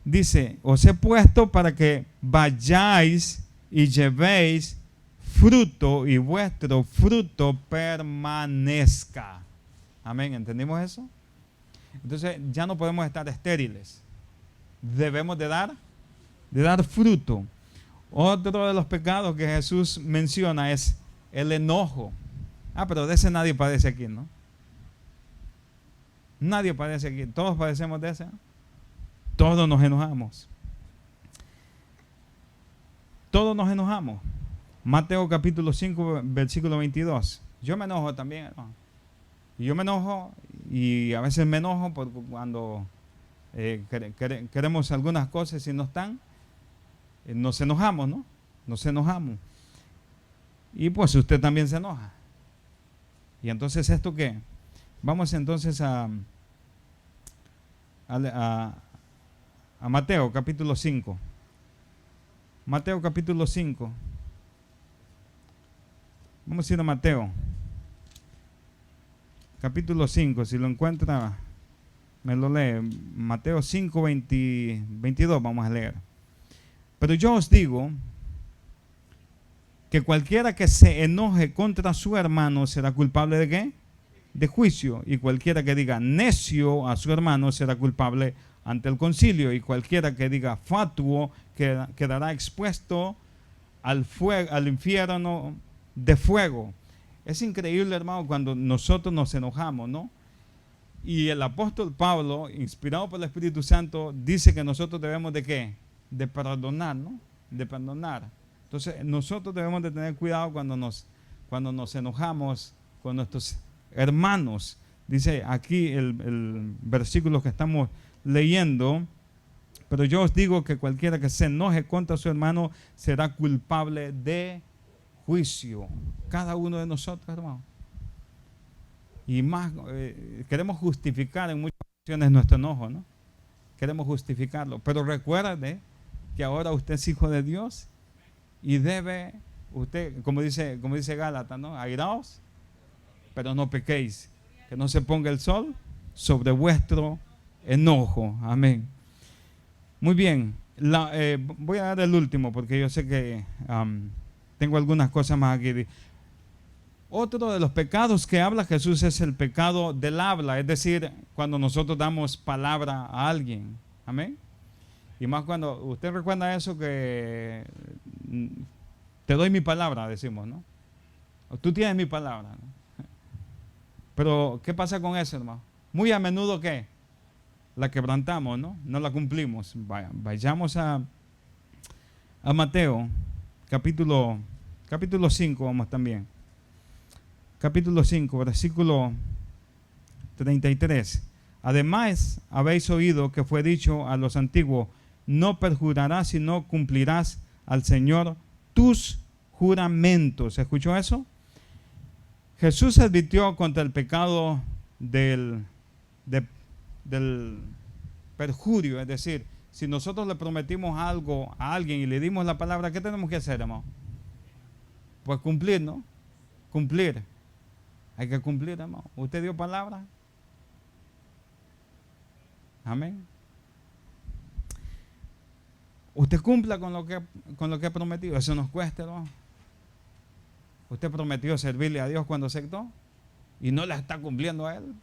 Dice, os he puesto para que vayáis y llevéis fruto y vuestro fruto permanezca. Amén. ¿Entendimos eso? Entonces ya no podemos estar estériles. Debemos de dar fruto. Otro de los pecados que Jesús menciona es el enojo. Pero de ese nadie padece aquí, ¿no? Nadie padece aquí. Todos padecemos de ese, ¿no? Todos nos enojamos. Todos nos enojamos. Mateo capítulo 5, versículo 22. Yo me enojo también, ¿no? Y yo me enojo y a veces me enojo porque cuando queremos algunas cosas y no están, nos enojamos, ¿no? Nos enojamos. Y pues usted también se enoja. Y entonces, ¿esto qué? Vamos entonces a Mateo capítulo 5. Mateo capítulo 5. Vamos a ir a Mateo capítulo 5. Si lo encuentra, me lo lee. Mateo 5, 22 vamos a leer. Pero yo os digo que cualquiera que se enoje contra su hermano será culpable ¿de qué? De juicio. Y cualquiera que diga necio a su hermano será culpable ante el concilio. Y cualquiera que diga fatuo quedará expuesto al infierno de fuego. Es increíble, hermano, cuando nosotros nos enojamos, ¿no? Y el apóstol Pablo, inspirado por el Espíritu Santo, dice que nosotros debemos ¿de qué? De perdonar, ¿no? De perdonar. Entonces, nosotros debemos de tener cuidado cuando nos enojamos con nuestros hermanos. Dice aquí el versículo que estamos leyendo, pero yo os digo que cualquiera que se enoje contra su hermano será culpable de juicio. Cada uno de nosotros, hermano. Y más, queremos justificar en muchas ocasiones nuestro enojo, ¿no? Queremos justificarlo. Pero recuerde que ahora usted es hijo de Dios y debe, usted, como dice Gálatas, ¿no? Airaos, pero no pequéis. Que no se ponga el sol sobre vuestro enojo. Amén. Muy bien. Voy a dar el último porque yo sé que tengo algunas cosas más aquí. Otro de los pecados que habla Jesús es el pecado del habla, es decir, cuando nosotros damos palabra a alguien. Amén. Y más cuando usted recuerda eso que te doy mi palabra, decimos, ¿no? O tú tienes mi palabra, ¿no? Pero, ¿qué pasa con eso, hermano? Muy a menudo, ¿qué? La quebrantamos, ¿no? No la cumplimos. Vayamos a Mateo, capítulo 5, vamos también. Capítulo 5, versículo 33. Además, habéis oído que fue dicho a los antiguos, no perjurarás, sino cumplirás al Señor tus juramentos. ¿Escuchó eso? Jesús advirtió contra el pecado del perjurio, es decir, si nosotros le prometimos algo a alguien y le dimos la palabra, ¿qué tenemos que hacer, hermano? Pues cumplir, ¿no? Cumplir. Hay que cumplir, hermano. ¿Usted dio palabra? Amén. Usted cumpla con lo que ha prometido. Eso nos cuesta, hermano. Usted prometió servirle a Dios cuando aceptó y no la está cumpliendo a Él.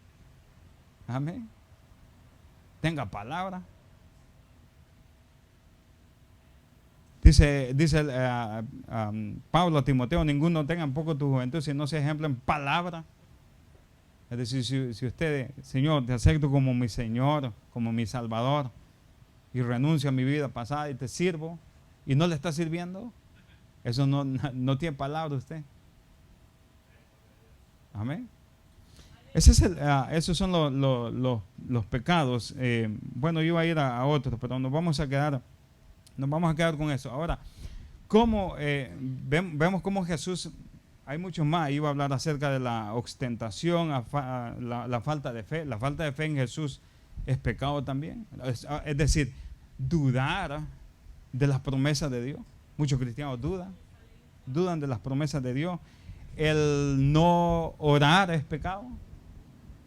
Amén. Tenga palabra. Dice Pablo a Timoteo, ninguno tenga en poco tu juventud, si no se ejemplo en palabra. Es decir, si usted, Señor, te acepto como mi Señor, como mi Salvador, y renuncio a mi vida pasada y te sirvo, y no le está sirviendo, eso no tiene palabra usted. Amén. Esos son los pecados. Bueno, yo iba a ir a otros, pero nos vamos a quedar con eso. Ahora, vemos cómo Jesús, hay muchos más, iba a hablar acerca de la ostentación, la falta de fe. La falta de fe en Jesús es pecado también. Es decir, dudar de las promesas de Dios. Muchos cristianos dudan de las promesas de Dios. El no orar es pecado.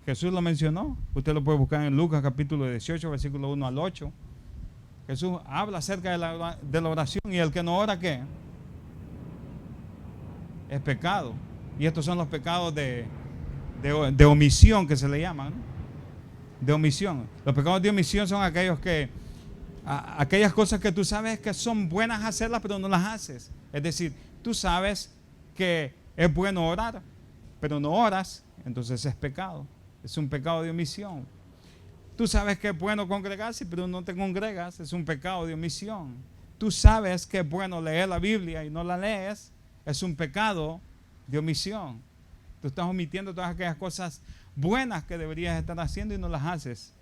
Jesús lo mencionó. Usted lo puede buscar en Lucas capítulo 18, versículo 1 al 8. Jesús habla acerca de la oración, y el que no ora, ¿qué? Es pecado. Y estos son los pecados de omisión, que se le llaman, ¿no? De omisión. Los pecados de omisión son aquellas cosas que tú sabes que son buenas hacerlas, pero no las haces. Es decir, tú sabes que es bueno orar, pero no oras, entonces es pecado. Es un pecado de omisión. Tú sabes que es bueno congregarse, pero no te congregas, es un pecado de omisión. Tú sabes que es bueno leer la Biblia y no la lees, es un pecado de omisión. Tú estás omitiendo todas aquellas cosas buenas que deberías estar haciendo y no las haces.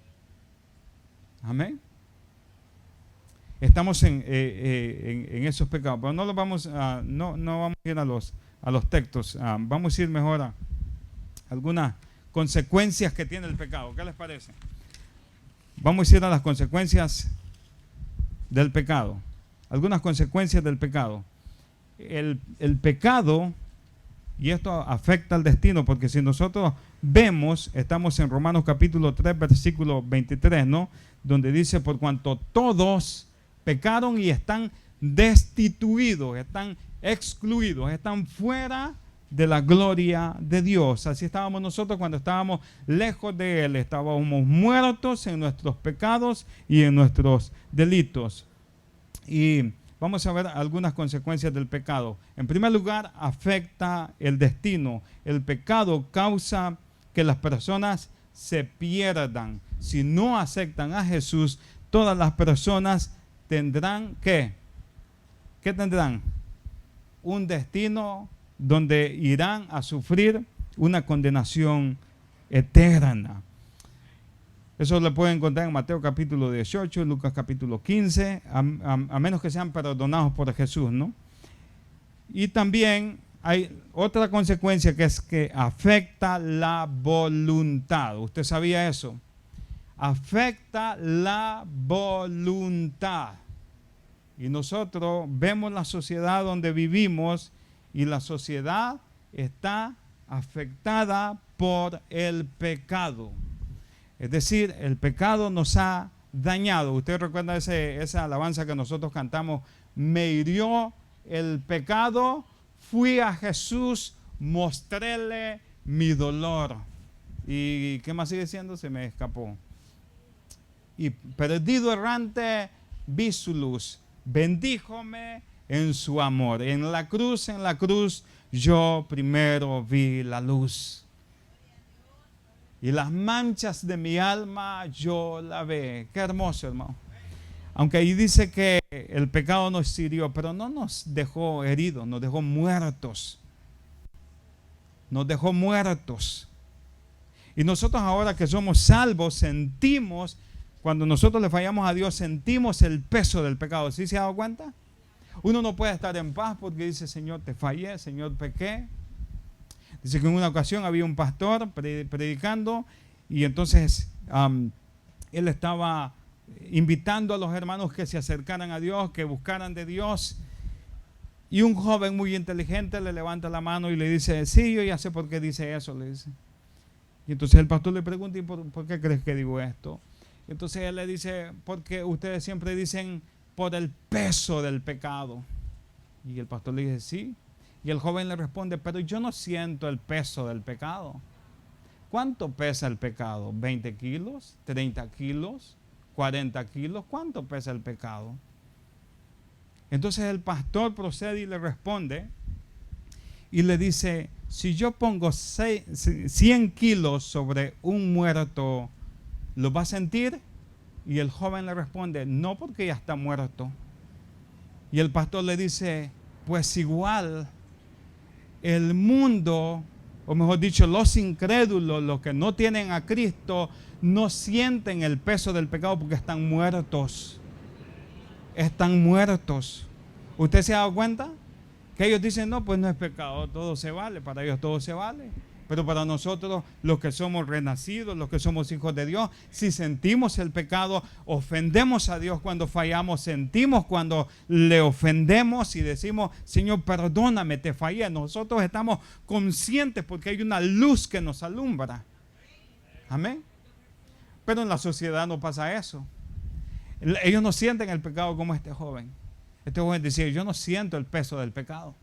Amén. Estamos en esos pecados, pero no vamos a ir a los textos. Vamos a ir mejor a algunas consecuencias que tiene el pecado. ¿Qué les parece? Vamos a ir a las consecuencias del pecado. Algunas consecuencias del pecado. El pecado, y esto afecta al destino, porque si nosotros vemos, estamos en Romanos capítulo 3, versículo 23, ¿no? Donde dice, por cuanto todos pecaron y están destituidos, están excluidos, están fuera de la gloria de Dios. Así estábamos nosotros cuando estábamos lejos de Él. Estábamos muertos en nuestros pecados y en nuestros delitos. Y vamos a ver algunas consecuencias del pecado. En primer lugar, afecta el destino. El pecado causa que las personas se pierdan. Si no aceptan a Jesús, todas las personas tendrán ¿qué? ¿Qué tendrán? Un destino donde irán a sufrir una condenación eterna. Eso lo pueden encontrar en Mateo capítulo 18, Lucas capítulo 15, a menos que sean perdonados por Jesús, ¿no? Y también hay otra consecuencia, que es que afecta la voluntad. ¿Usted sabía eso? Afecta la voluntad. Y nosotros vemos la sociedad donde vivimos, y la sociedad está afectada por el pecado. Es decir, el pecado nos ha dañado. Usted recuerda esa alabanza que nosotros cantamos: me hirió el pecado, fui a Jesús, mostréle mi dolor. ¿Y qué más sigue diciendo? Se me escapó. Y perdido errante vi su luz, bendíjome en su amor. En la cruz, yo primero vi la luz. Y las manchas de mi alma yo lavé. Qué hermoso, hermano. Aunque ahí dice que el pecado nos hirió, pero no nos dejó heridos, nos dejó muertos. Nos dejó muertos. Y nosotros ahora que somos salvos, sentimos, cuando nosotros le fallamos a Dios, sentimos el peso del pecado. ¿Sí se ha dado cuenta? Uno no puede estar en paz porque dice: Señor, te fallé, Señor, pequé. Dice que en una ocasión había un pastor predicando, y entonces él estaba invitando a los hermanos que se acercaran a Dios, que buscaran de Dios. Y un joven muy inteligente le levanta la mano y le dice: sí, yo ya sé por qué dice eso, le dice. Y entonces el pastor le pregunta: ¿y por qué crees que digo esto? Y entonces él le dice: porque ustedes siempre dicen por el peso del pecado. Y el pastor le dice: sí. Y el joven le responde: pero yo no siento el peso del pecado. ¿Cuánto pesa el pecado? ¿20 kilos? ¿30 kilos? ¿40 kilos? ¿Cuánto pesa el pecado? Entonces el pastor procede y le responde y le dice: si yo pongo 100 kilos sobre un muerto, ¿lo va a sentir? Y el joven le responde: no, porque ya está muerto. Y el pastor le dice: pues igual el mundo o mejor dicho, los incrédulos, los que no tienen a Cristo, no sienten el peso del pecado porque están muertos. Están muertos. ¿Usted se ha dado cuenta? Que ellos dicen, no, pues no es pecado, todo se vale, para ellos todo se vale. Pero para nosotros, los que somos renacidos, los que somos hijos de Dios, si sentimos el pecado, ofendemos a Dios cuando fallamos, sentimos cuando le ofendemos y decimos, Señor, perdóname, te fallé. Nosotros estamos conscientes porque hay una luz que nos alumbra. Amén. Pero en la sociedad no pasa eso. Ellos no sienten el pecado como este joven. Este joven decía, yo no siento el peso del pecado.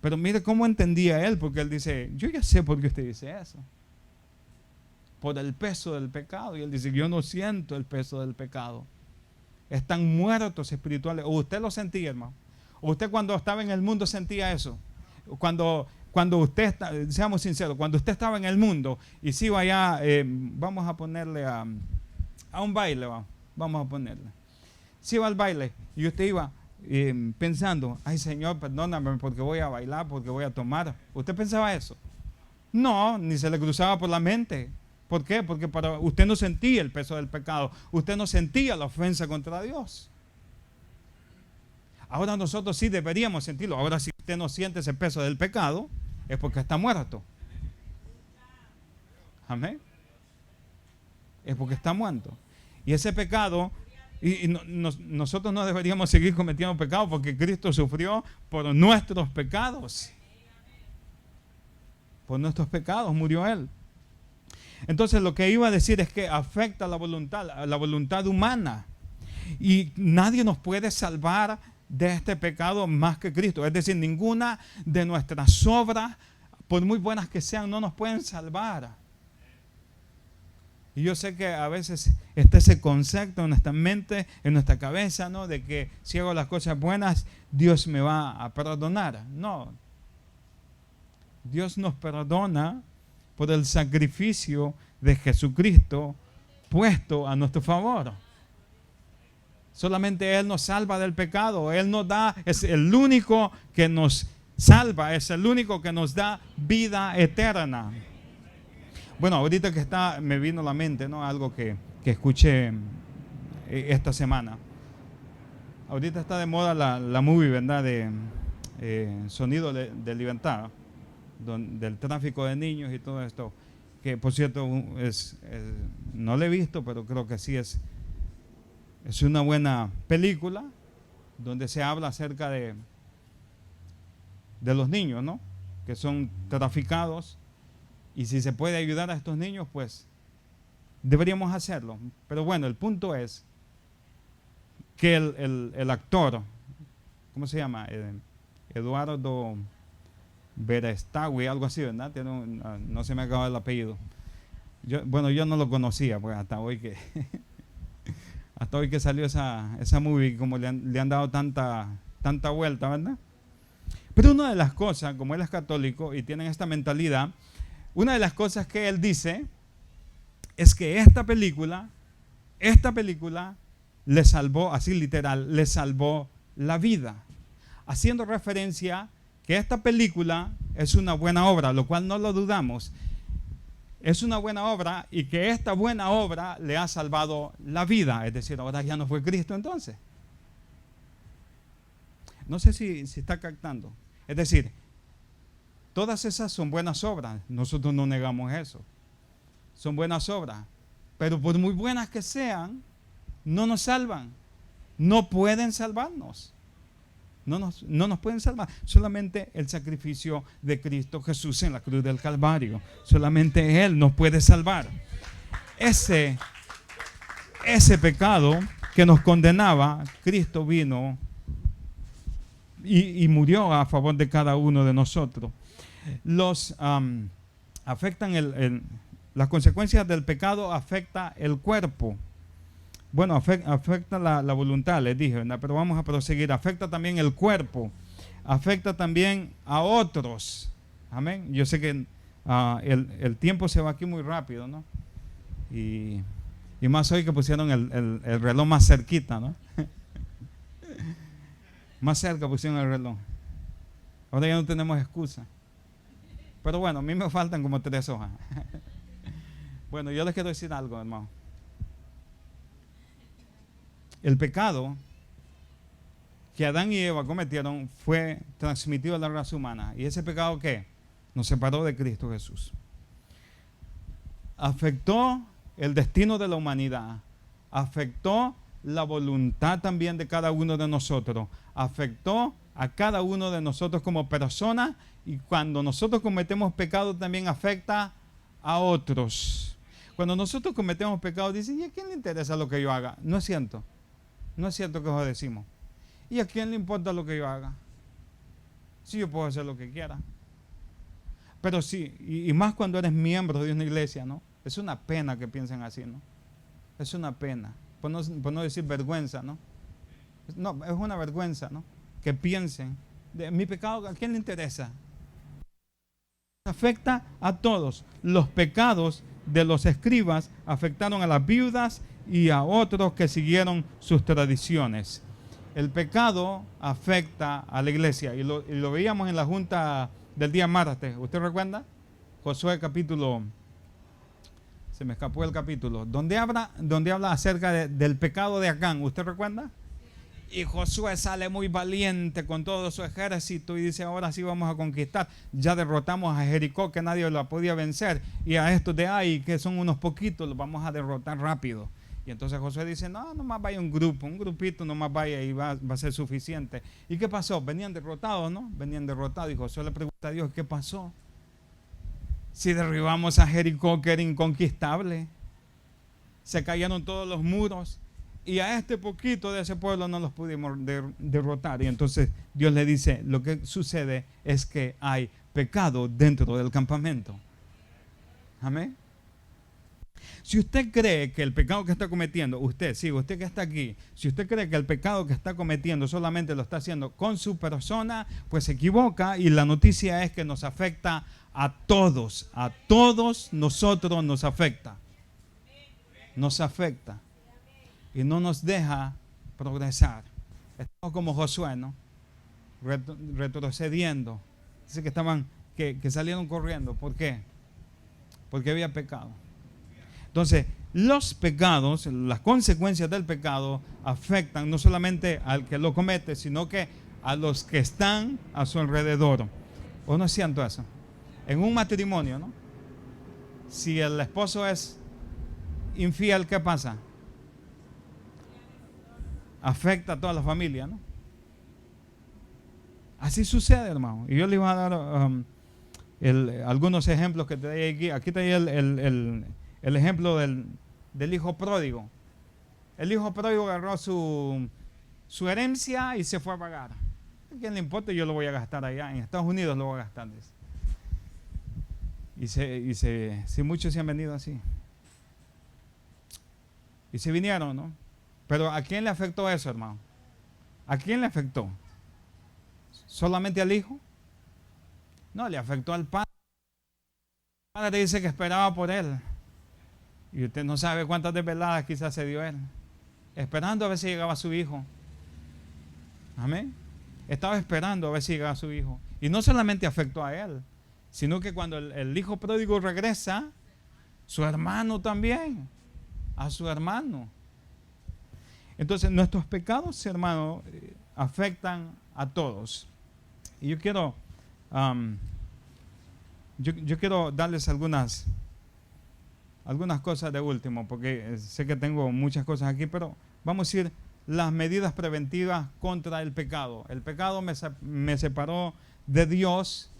Pero mire cómo entendía él, porque él dice, yo ya sé por qué usted dice eso. Por el peso del pecado. Y él dice, yo no siento el peso del pecado. Están muertos espirituales. ¿O usted lo sentía, hermano? ¿O usted cuando estaba en el mundo sentía eso? Cuando usted, seamos sinceros, cuando usted estaba en el mundo y si iba allá, vamos a ponerle a un baile, vamos a ponerle. Si iba al baile y usted iba pensando, ay Señor, perdóname porque voy a bailar, porque voy a tomar. ¿Usted pensaba eso? No, ni se le cruzaba por la mente. ¿Por qué? Porque para usted no sentía el peso del pecado. Usted no sentía la ofensa contra Dios. Ahora nosotros sí deberíamos sentirlo. Ahora si usted no siente ese peso del pecado, es porque está muerto. Amén. Es porque está muerto. Y ese pecado... nosotros no deberíamos seguir cometiendo pecados porque Cristo sufrió por nuestros pecados. Por nuestros pecados murió Él. Entonces lo que iba a decir es que afecta a la voluntad humana. Y nadie nos puede salvar de este pecado más que Cristo. Es decir, ninguna de nuestras obras, por muy buenas que sean, no nos pueden salvar. Y yo sé que a veces está ese concepto en nuestra mente, en nuestra cabeza, ¿no? De que si hago las cosas buenas, Dios me va a perdonar. No. Dios nos perdona por el sacrificio de Jesucristo puesto a nuestro favor. Solamente Él nos salva del pecado. Él nos da, es el único que nos salva, es el único que nos da vida eterna. Bueno, ahorita que me vino a la mente, ¿no? Algo que escuché esta semana. Ahorita está de moda la movie, ¿verdad? De Sonido de Libertad, del tráfico de niños y todo esto. Que por cierto, no lo he visto, pero creo que sí es una buena película donde se habla acerca de los niños, ¿no? Que son traficados. Y si se puede ayudar a estos niños, pues deberíamos hacerlo. Pero bueno, el punto es que el actor, ¿cómo se llama? Eduardo Verestagui, algo así, ¿verdad? No se me acaba el apellido. Yo no lo conocía, pues hasta hoy que salió esa movie, como le han dado tanta vuelta, ¿verdad? Pero una de las cosas, como él es católico y tienen esta mentalidad, una de las cosas que él dice es que esta película le salvó, así literal, le salvó la vida. Haciendo referencia que esta película es una buena obra, lo cual no lo dudamos. Es una buena obra y que esta buena obra le ha salvado la vida. Es decir, ahora ya no fue Cristo entonces. No sé si está captando. Es decir, todas esas son buenas obras. Nosotros no negamos eso. Son buenas obras. Pero por muy buenas que sean, no nos salvan. No pueden salvarnos. No nos pueden salvar. Solamente el sacrificio de Cristo Jesús en la cruz del Calvario. Solamente Él nos puede salvar. Ese pecado que nos condenaba, Cristo vino y murió a favor de cada uno de nosotros. Las consecuencias del pecado afectan el cuerpo. Bueno, afecta la voluntad, les dije, ¿verdad? Pero vamos a proseguir. Afecta también el cuerpo. Afecta también a otros. Amén. Yo sé que el tiempo se va aquí muy rápido, ¿no? Y más hoy que pusieron el reloj más cerquita, ¿no? Más cerca pusieron el reloj. Ahora ya no tenemos excusa. Pero bueno, a mí me faltan como 3 hojas. Bueno, yo les quiero decir algo, hermano. El pecado que Adán y Eva cometieron fue transmitido a la raza humana. ¿Y ese pecado qué? Nos separó de Cristo Jesús. Afectó el destino de la humanidad. Afectó la voluntad también de cada uno de nosotros. Afectó a cada uno de nosotros como personas. Y cuando nosotros cometemos pecado también afecta a otros. Cuando nosotros cometemos pecado dicen, ¿y a quién le interesa lo que yo haga? No es cierto. No es cierto que os decimos. ¿Y a quién le importa lo que yo haga? Si yo puedo hacer lo que quiera. Pero sí, y más cuando eres miembro de una iglesia, ¿no? Es una pena que piensen así, ¿no? Es una pena. Por no decir vergüenza, ¿no? No, es una vergüenza, ¿no? Que piensen, mi pecado, ¿a quién le interesa? Afecta a todos. Los pecados de los escribas afectaron a las viudas y a otros que siguieron sus tradiciones. El pecado afecta a la iglesia y lo veíamos en la junta del día martes. ¿Usted recuerda? Josué capítulo, se me escapó el capítulo, donde habla acerca del pecado de Acán. ¿Usted recuerda? Y Josué sale muy valiente con todo su ejército y dice, ahora sí vamos a conquistar. Ya derrotamos a Jericó, que nadie lo podía vencer, y a estos de ahí, que son unos poquitos, los vamos a derrotar rápido. Y entonces Josué dice, no, nomás vaya un grupito nomás vaya y va a ser suficiente. ¿Y qué pasó? Venían derrotados, ¿no? Venían derrotados. Y Josué le pregunta a Dios, ¿qué pasó? Si derribamos a Jericó, que era inconquistable, se cayeron todos los muros, y a este poquito de ese pueblo no los pudimos derrotar. Y entonces Dios le dice, lo que sucede es que hay pecado dentro del campamento. Amén. Si usted cree que el pecado que está cometiendo, usted que está aquí, si usted cree que el pecado que está cometiendo solamente lo está haciendo con su persona, pues se equivoca, y la noticia es que nos afecta a todos nosotros nos afecta. Nos afecta y no nos deja progresar. Estamos como Josué, ¿no? Retrocediendo. Dice que que salieron corriendo. ¿Por qué? Porque había pecado. Entonces, los pecados, las consecuencias del pecado afectan no solamente al que lo comete, sino que a los que están a su alrededor. ¿O no es cierto eso? En un matrimonio, ¿no? Si el esposo es infiel, ¿qué pasa? Afecta a toda la familia, ¿no? Así sucede, hermano. Y yo le iba a dar algunos ejemplos que te doy aquí. Aquí te doy el ejemplo del hijo pródigo. El hijo pródigo agarró su herencia y se fue a vagar. ¿A quién le importa? Yo lo voy a gastar allá. En Estados Unidos lo voy a gastar. Y muchos se han venido así. Y se vinieron, ¿no? Pero ¿a quién le afectó eso, hermano? ¿A quién le afectó? ¿Solamente al hijo? No, le afectó al padre. El padre dice que esperaba por él. Y usted no sabe cuántas desveladas quizás se dio él, esperando a ver si llegaba su hijo. Amén. Estaba esperando a ver si llegaba su hijo. Y no solamente afectó a él, sino que cuando el hijo pródigo regresa, su hermano también, a su hermano. Entonces nuestros pecados, hermano, afectan a todos. Y yo quiero darles algunas cosas de último, porque sé que tengo muchas cosas aquí, pero vamos a ir las medidas preventivas contra el pecado. El pecado me separó de Dios,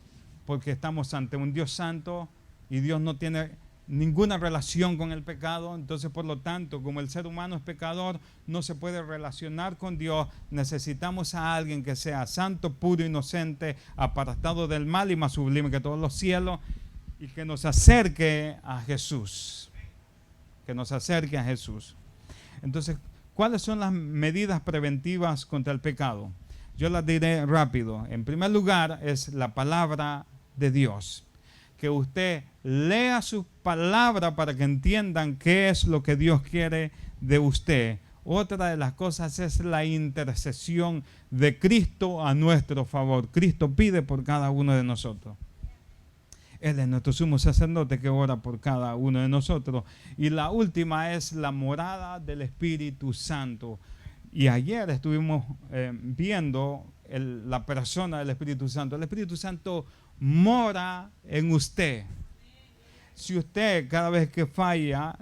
porque estamos ante un Dios santo y Dios no tiene ninguna relación con el pecado. Entonces, por lo tanto, como el ser humano es pecador, no se puede relacionar con Dios. Necesitamos a alguien que sea santo, puro, inocente, apartado del mal y más sublime que todos los cielos, y que nos acerque a Jesús. Que nos acerque a Jesús. Entonces, ¿cuáles son las medidas preventivas contra el pecado? Yo las diré rápido. En primer lugar, es la palabra de Dios. Que usted lea su palabra para que entiendan qué es lo que Dios quiere de usted. Otra de las cosas es la intercesión de Cristo a nuestro favor. Cristo pide por cada uno de nosotros. Él es nuestro sumo sacerdote que ora por cada uno de nosotros. Y la última es la morada del Espíritu Santo. Y ayer estuvimos viendo la persona del Espíritu Santo. El Espíritu Santo mora en usted. Si usted cada vez que falla,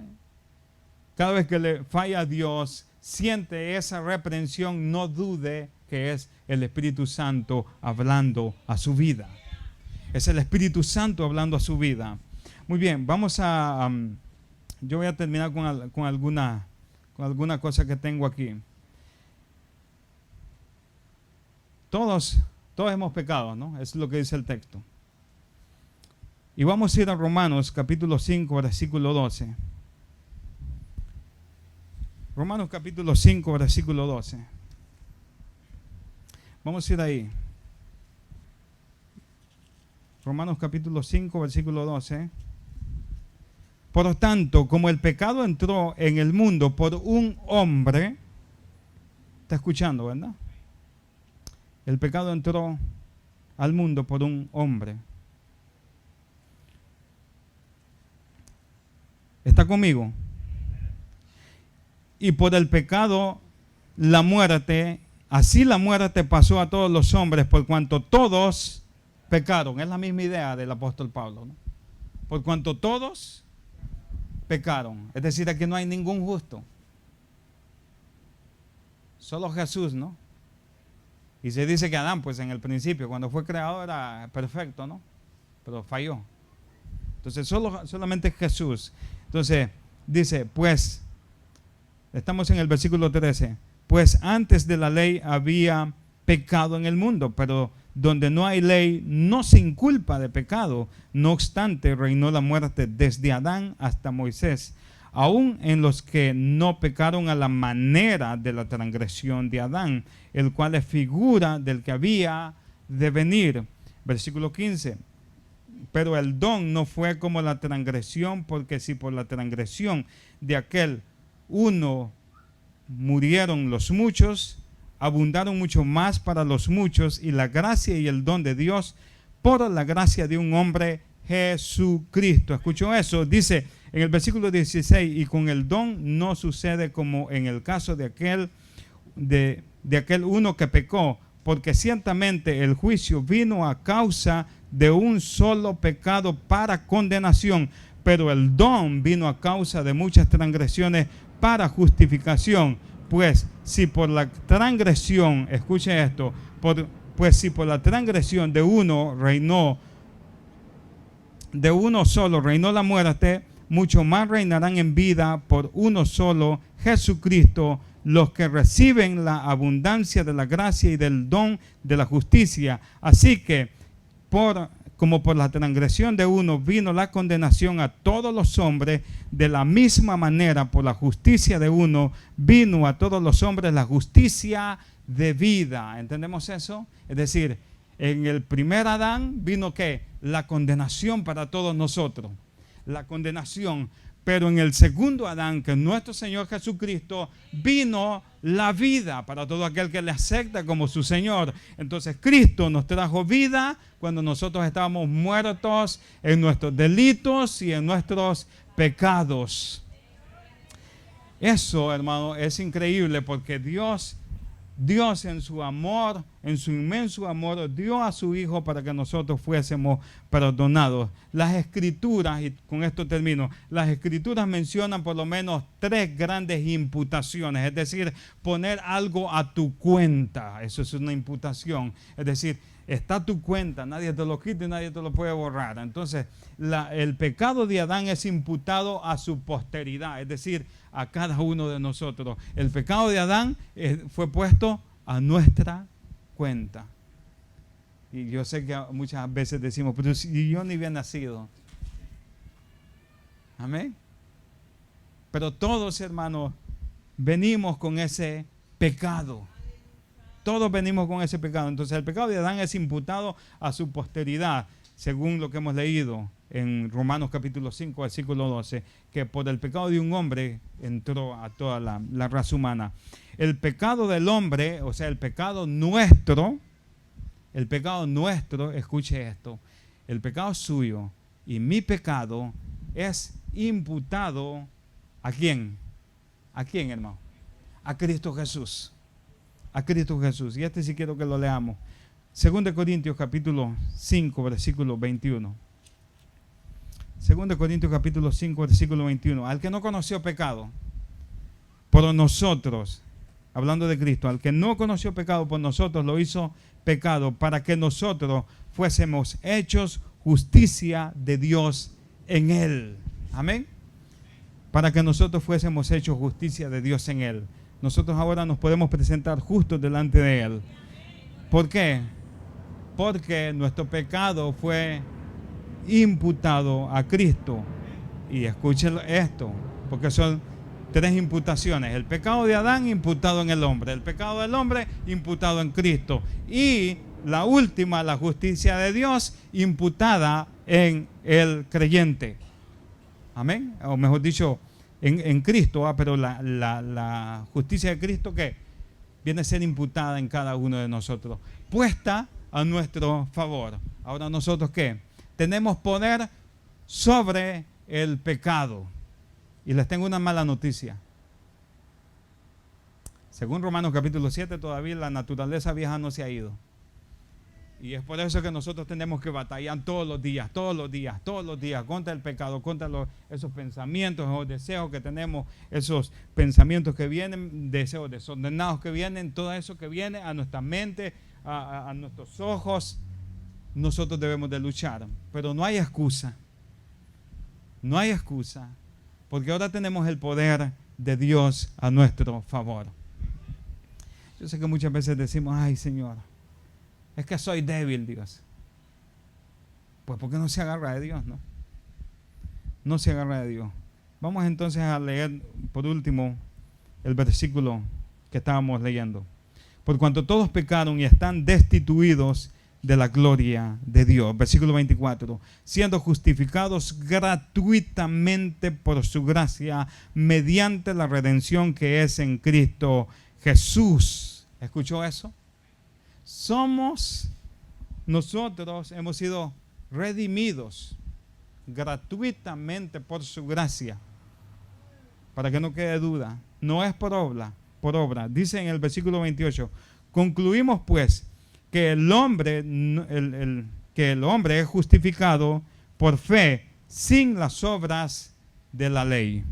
cada vez que le falla a Dios, siente esa reprensión, no dude que es el Espíritu Santo hablando a su vida. Es el Espíritu Santo hablando a su vida. Muy bien, vamos a... yo voy a terminar con alguna cosa que tengo aquí. Todos hemos pecado, ¿no? Eso es lo que dice el texto. Y vamos a ir a Romanos capítulo 5, versículo 12. Romanos capítulo 5, versículo 12. Vamos a ir ahí. Romanos capítulo 5, versículo 12. Por lo tanto, como el pecado entró en el mundo por un hombre, está escuchando, ¿verdad? El pecado entró al mundo por un hombre. ¿Está conmigo? Y por el pecado, la muerte, así la muerte pasó a todos los hombres por cuanto todos pecaron. Es la misma idea del apóstol Pablo, ¿no? Por cuanto todos pecaron. Es decir, aquí no hay ningún justo. Solo Jesús, ¿no? Y se dice que Adán, pues en el principio, cuando fue creado, era perfecto, ¿no? Pero falló. Entonces, solamente Jesús. Entonces, dice, pues, estamos en el versículo 13. Pues antes de la ley había pecado en el mundo, pero donde no hay ley, no se inculpa de pecado. No obstante, reinó la muerte desde Adán hasta Moisés, aún en los que no pecaron a la manera de la transgresión de Adán, el cual es figura del que había de venir. Versículo 15. Pero el don no fue como la transgresión, porque si por la transgresión de aquel uno murieron los muchos, abundaron mucho más para los muchos, y la gracia y el don de Dios por la gracia de un hombre, Jesucristo. ¿Escuchó eso? Dice en el versículo 16, y con el don no sucede como en el caso de aquel uno que pecó, porque ciertamente el juicio vino a causa de un solo pecado para condenación, pero el don vino a causa de muchas transgresiones para justificación. Pues si por la transgresión, escuche esto, pues si por la transgresión de uno solo reinó la muerte, mucho más reinarán en vida por uno solo, Jesucristo, los que reciben la abundancia de la gracia y del don de la justicia. Así que, como por la transgresión de uno vino la condenación a todos los hombres, de la misma manera por la justicia de uno vino a todos los hombres la justicia de vida. ¿Entendemos eso? Es decir, en el primer Adán vino ¿qué? La condenación para todos nosotros. La condenación. Pero en el segundo Adán, que es nuestro Señor Jesucristo, vino la vida para todo aquel que le acepta como su Señor. Entonces Cristo nos trajo vida cuando nosotros estábamos muertos en nuestros delitos y en nuestros pecados. Eso, hermano, es increíble porque Dios en su amor, en su inmenso amor, dio a su Hijo para que nosotros fuésemos perdonados. Las Escrituras, y con esto termino, las Escrituras mencionan por lo menos 3 grandes imputaciones, es decir, poner algo a tu cuenta. Eso es una imputación, es decir, está a tu cuenta, nadie te lo quita y nadie te lo puede borrar. Entonces, el pecado de Adán es imputado a su posteridad, es decir, a cada uno de nosotros. El pecado de Adán fue puesto a nuestra cuenta. Y yo sé que muchas veces decimos, pero si yo ni había nacido. Amén. Pero todos, hermanos, venimos con ese pecado. Todos venimos con ese pecado. Entonces el pecado de Adán es imputado a su posteridad, según lo que hemos leído en Romanos capítulo 5, versículo 12, que por el pecado de un hombre entró a toda la raza humana. El pecado del hombre, o sea, el pecado nuestro, escuche esto, el pecado suyo y mi pecado es imputado ¿a quién? ¿A quién, hermano? A Cristo Jesús. A Cristo Jesús. Y este sí quiero que lo leamos. 2 Corintios capítulo 5, versículo 21. 2 Corintios capítulo 5, versículo 21. Al que no conoció pecado por nosotros, hablando de Cristo, al que no conoció pecado por nosotros, lo hizo pecado para que nosotros fuésemos hechos justicia de Dios en él. Amén. Para que nosotros fuésemos hechos justicia de Dios en él. Nosotros ahora nos podemos presentar justos delante de él. ¿Por qué? Porque nuestro pecado fue imputado a Cristo. Y escuchen esto, porque son tres imputaciones. El pecado de Adán imputado en el hombre, el pecado del hombre imputado en Cristo, y la última, la justicia de Dios imputada en el creyente. Amén. O mejor dicho, en Cristo, pero la justicia de Cristo que viene a ser imputada en cada uno de nosotros, puesta a nuestro favor. Ahora nosotros ¿qué? Tenemos poder sobre el pecado. Y les tengo una mala noticia. Según Romanos capítulo 7, todavía la naturaleza vieja no se ha ido. Y es por eso que nosotros tenemos que batallar todos los días contra el pecado, contra esos pensamientos, esos deseos que tenemos, esos pensamientos que vienen, deseos desordenados que vienen, todo eso que viene a nuestra mente, a nuestros ojos. Nosotros debemos de luchar, pero no hay excusa. No hay excusa, porque ahora tenemos el poder de Dios a nuestro favor. Yo sé que muchas veces decimos, ay Señor, es que soy débil, Dios. Pues ¿por qué no se agarra de Dios, no? No se agarra de Dios. Vamos entonces a leer por último el versículo que estábamos leyendo. Por cuanto todos pecaron y están destituidos de la gloria de Dios. Versículo 24. Siendo justificados gratuitamente por su gracia mediante la redención que es en Cristo Jesús. ¿Escuchó eso? Nosotros hemos sido redimidos gratuitamente por su gracia. Para que no quede duda, no es por obra. Dice en el versículo 28, concluimos pues que el hombre es justificado por fe sin las obras de la ley.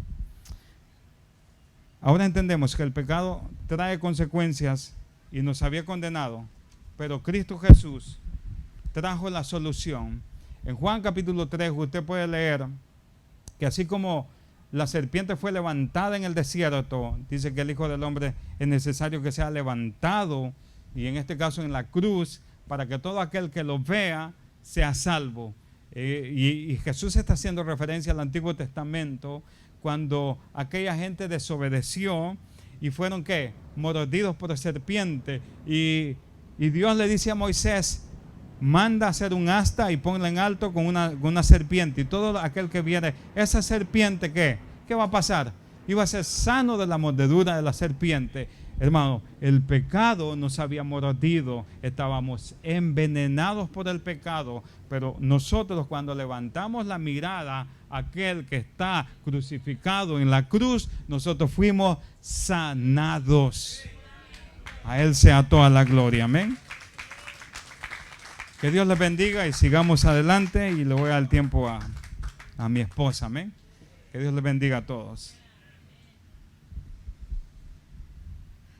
Ahora entendemos que el pecado trae consecuencias y nos había condenado, pero Cristo Jesús trajo la solución. En Juan capítulo 3 usted puede leer que así como la serpiente fue levantada en el desierto, dice que el Hijo del Hombre es necesario que sea levantado, y en este caso en la cruz, para que todo aquel que lo vea sea salvo. Y Jesús está haciendo referencia al Antiguo Testamento, cuando aquella gente desobedeció y fueron ¿qué? Mordidos por serpiente. Y Dios le dice a Moisés, manda a hacer un asta y ponla en alto con una serpiente. Y todo aquel que viere esa serpiente, ¿qué va a pasar? Iba a ser sano de la mordedura de la serpiente. Hermano, el pecado nos había mordido, estábamos envenenados por el pecado, pero nosotros cuando levantamos la mirada a aquel que está crucificado en la cruz, nosotros fuimos sanados. A Él sea toda la gloria, amén. Que Dios les bendiga y sigamos adelante, y le voy a dar tiempo a mi esposa, amén. Que Dios les bendiga a todos.